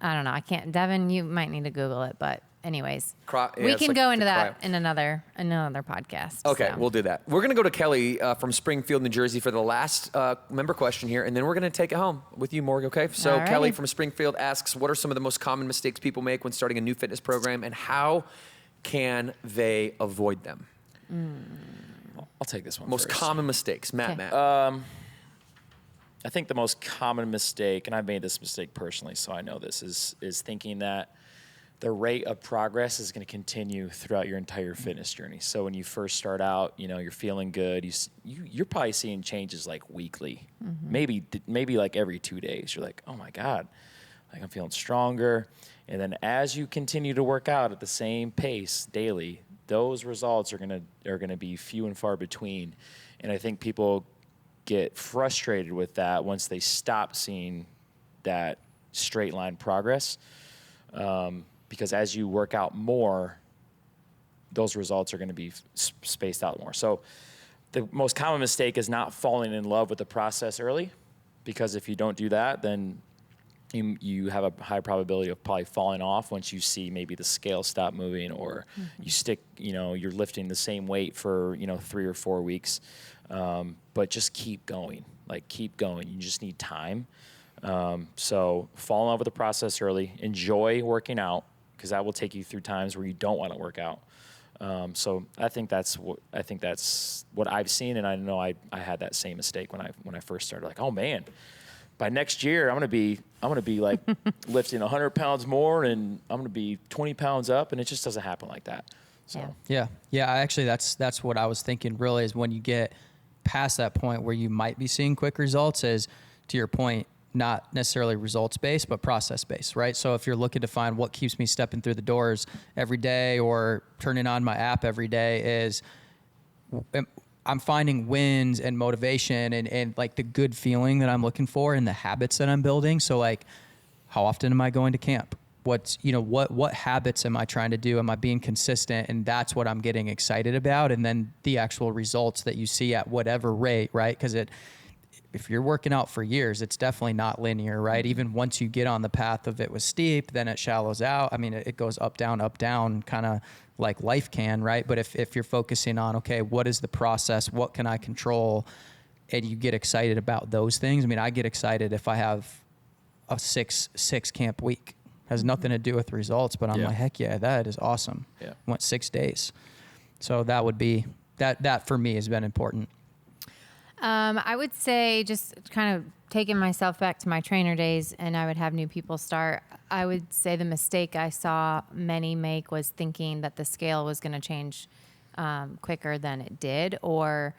I don't know. I can't. Devin, you might need to Google it, but anyways, Yeah, we it's can like go the into that cryo. in another podcast. Okay, so. we'll do that. We're going to go to Kelly from Springfield, New Jersey for the last member question here, and then we're going to take it home with you, Morgan, okay? So Alrighty. Kelly from Springfield asks, what are some of the most common mistakes people make when starting a new fitness program, and how can they avoid them? I'll take this one Most first. common mistakes. Okay. Matt. I think the most common mistake, and I've made this mistake personally, so I know this, is thinking that the rate of progress is going to continue throughout your entire fitness journey. So when you first start out, you're feeling good. You're probably seeing changes like weekly, maybe like every 2 days. You're like, oh my God, like I'm feeling stronger. And then as you continue to work out at the same pace daily, those results are gonna be few and far between. And I think people get frustrated with that once they stop seeing that straight line progress. Because as you work out more, those results are going to be spaced out more. So the most common mistake is not falling in love with the process early, because if you don't do that, then you have a high probability of probably falling off once you see maybe the scale stop moving, or you stick, you're lifting the same weight for, 3 or 4 weeks. But just keep going, keep going. You just need time. So fall in love with the process early, enjoy working out, because that will take you through times where you don't want to work out. So I think that's what I've seen, and I know I had that same mistake when I first started. Like, oh man, by next year I'm gonna be like lifting 100 pounds more, and I'm gonna be 20 pounds up, and it just doesn't happen like that. So Yeah. Yeah. Actually, that's what I was thinking. Really, is when you get past that point where you might be seeing quick results, is to your point, not necessarily results based, but process based, right? So if you're looking to find what keeps me stepping through the doors every day or turning on my app every day, is I'm finding wins and motivation and like the good feeling that I'm looking for and the habits that I'm building. So like, how often am I going to camp? What habits am I trying to do? Am I being consistent? And that's what I'm getting excited about. And then the actual results that you see at whatever rate, right? Because if you're working out for years, it's definitely not linear, right? Even once you get on the path of it was steep, then it shallows out. I mean, it goes up, down, kind of like life can, right? But if you're focusing on, okay, what is the process? What can I control? And you get excited about those things. I mean, I get excited if I have a six camp week. Has nothing to do with results, but I'm Yeah. like, heck yeah, that is awesome. Yeah. Went 6 days. So that would be, that for me has been important. I would say, just kind of taking myself back to my trainer days, and I would have new people start. I would say the mistake I saw many make was thinking that the scale was going to change quicker than it did, or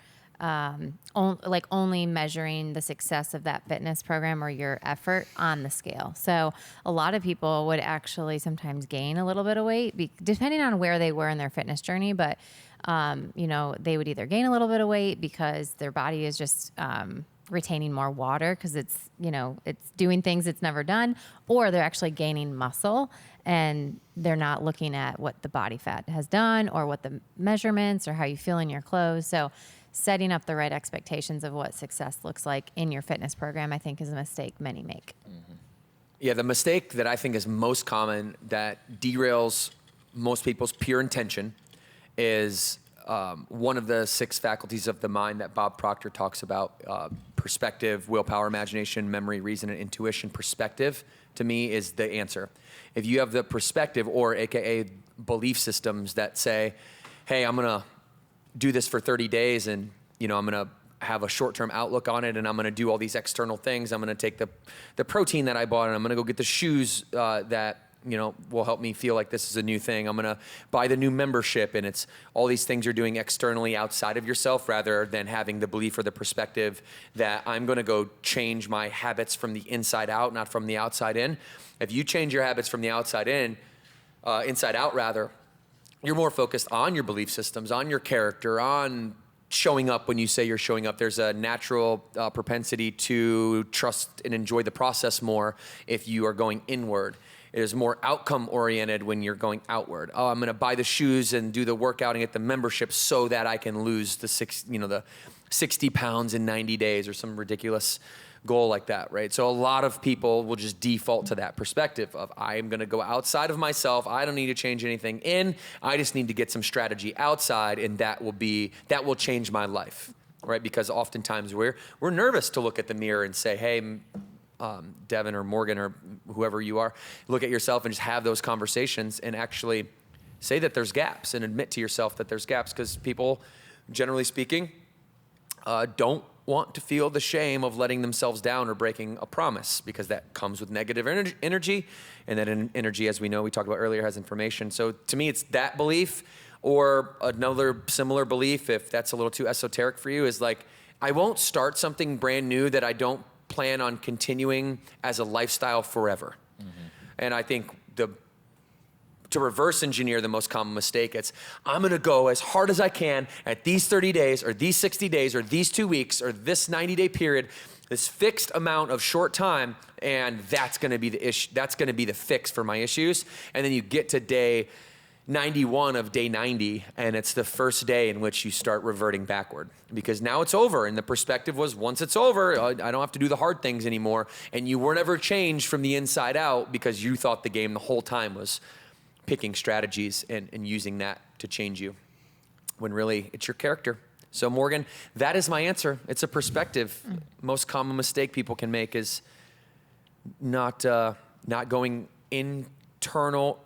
only measuring the success of that fitness program or your effort on the scale. So a lot of people would actually sometimes gain a little bit of weight, depending on where they were in their fitness journey. But they would either gain a little bit of weight because their body is just retaining more water because it's doing things it's never done, or they're actually gaining muscle and they're not looking at what the body fat has done or what the measurements or how you feel in your clothes. So setting up the right expectations of what success looks like in your fitness program, I think, is a mistake many make. Yeah, the mistake that I think is most common that derails most people's pure intention is one of the 6 faculties of the mind that Bob Proctor talks about, perspective, willpower, imagination, memory, reason, and intuition. Perspective, to me, is the answer. If you have the perspective, or AKA belief systems that say, hey, I'm going to do this for 30 days and, I'm going to have a short-term outlook on it, and I'm going to do all these external things. I'm going to take the protein that I bought, and I'm going to go get the shoes that will help me feel like this is a new thing. I'm going to buy the new membership, and it's all these things you're doing externally outside of yourself, rather than having the belief or the perspective that I'm going to go change my habits from the inside out, not from the outside in. If you change your habits from the outside in, inside out rather, you're more focused on your belief systems, on your character, on showing up when you say you're showing up. There's a natural propensity to trust and enjoy the process more if you are going inward. It is more outcome oriented when you're going outward. Oh, I'm going to buy the shoes and do the workout and get the membership so that I can lose the 60 pounds in 90 days or some ridiculous goal like that, right? So a lot of people will just default to that perspective of, I am going to go outside of myself. I don't need to change anything in. I just need to get some strategy outside, and that will change my life, right? Because oftentimes we're nervous to look at the mirror and say, hey, Devin or Morgan or whoever you are, look at yourself and just have those conversations and actually say that there's gaps and admit to yourself that there's gaps, because people, generally speaking, don't want to feel the shame of letting themselves down or breaking a promise, because that comes with negative energy, and that energy, as we know, we talked about earlier, has information. So to me, it's that belief, or another similar belief, if that's a little too esoteric for you, is like, I won't start something brand new that I don't plan on continuing as a lifestyle forever. Mm-hmm. And I think to reverse engineer the most common mistake, it's, I'm going to go as hard as I can at these 30 days or these 60 days or these 2 weeks or this 90-day period, this fixed amount of short time, and that's going to be the issue. That's going to be the fix for my issues. And then you get to day 91 of day 90, and it's the first day in which you start reverting backward, because now it's over. And the perspective was, once it's over, I don't have to do the hard things anymore. And you were never changed from the inside out, because you thought the game the whole time was picking strategies and using that to change you, when really it's your character. So Morgan, that is my answer. It's a perspective. Most common mistake people can make is not going internal,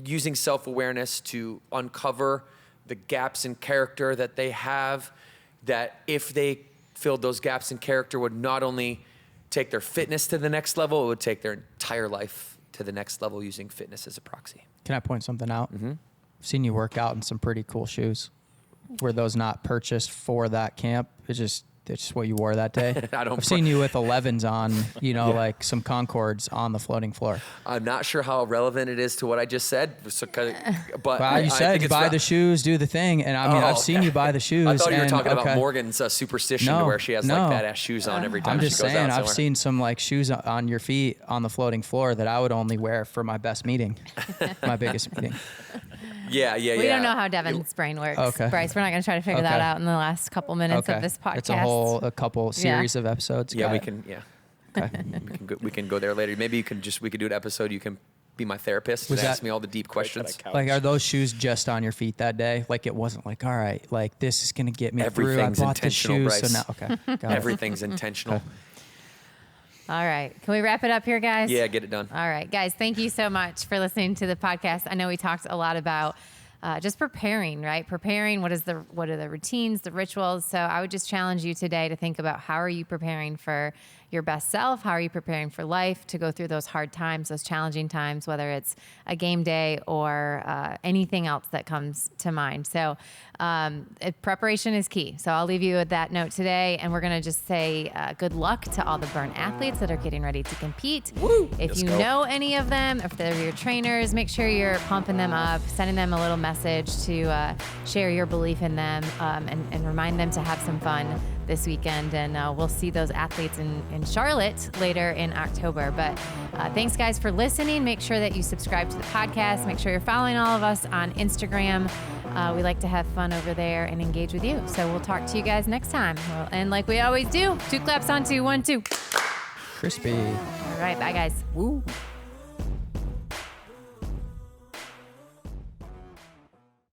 using self-awareness to uncover the gaps in character that they have, that if they filled those gaps in character, would not only take their fitness to the next level, it would take their entire life to the next level, using fitness as a proxy. Can I point something out? Mm-hmm. I've seen you work out in some pretty cool shoes. Were those not purchased for that camp? It's just what you wore that day. I've seen you with 11s on, like some Concords on the floating floor. I'm not sure how relevant it is to what I just said, but well, you said buy the shoes, do the thing, and I mean, I've seen you buy the shoes. I thought you were talking about Morgan's superstition to where she has like badass shoes on every time she goes out somewhere. I'm just saying, I've seen some like shoes on your feet on the floating floor that I would only wear for my best meeting, my biggest meeting. Yeah. We don't know how Devin's brain works, okay. Bryce. We're not going to try to figure that out in the last couple minutes of this podcast. It's a couple series of episodes. Yeah, we can. Yeah, okay. we can go there later. Maybe we could do an episode. You can be my therapist and ask me all the deep questions. Like, are those shoes just on your feet that day? Like, it wasn't like, all right, like this is going to get me through. I bought the shoes, Bryce. so now, okay. Everything's intentional. Okay. All right. Can we wrap it up here, guys? Yeah, get it done. All right, guys. Thank you so much for listening to the podcast. I know we talked a lot about just preparing, right? Preparing. What are the routines, the rituals? So I would just challenge you today to think about, how are you preparing for your best self? How are you preparing for life, to go through those hard times, those challenging times, whether it's a game day or anything else that comes to mind. So preparation is key. So I'll leave you with that note today. And we're going to just say good luck to all the Burn athletes that are getting ready to compete. Woo! If you know any of them, if they're your trainers, make sure you're pumping them up, sending them a little message to share your belief in them, and remind them to have some fun this weekend. And we'll see those athletes in Charlotte later in October. But thanks, guys, for listening. Make sure that you subscribe to the podcast. Make sure you're following all of us on Instagram. We like to have fun over there and engage with you. So we'll talk to you guys next time. And like we always do, 2 claps on 2, 1, 2. Crispy. All right. Bye, guys. Woo.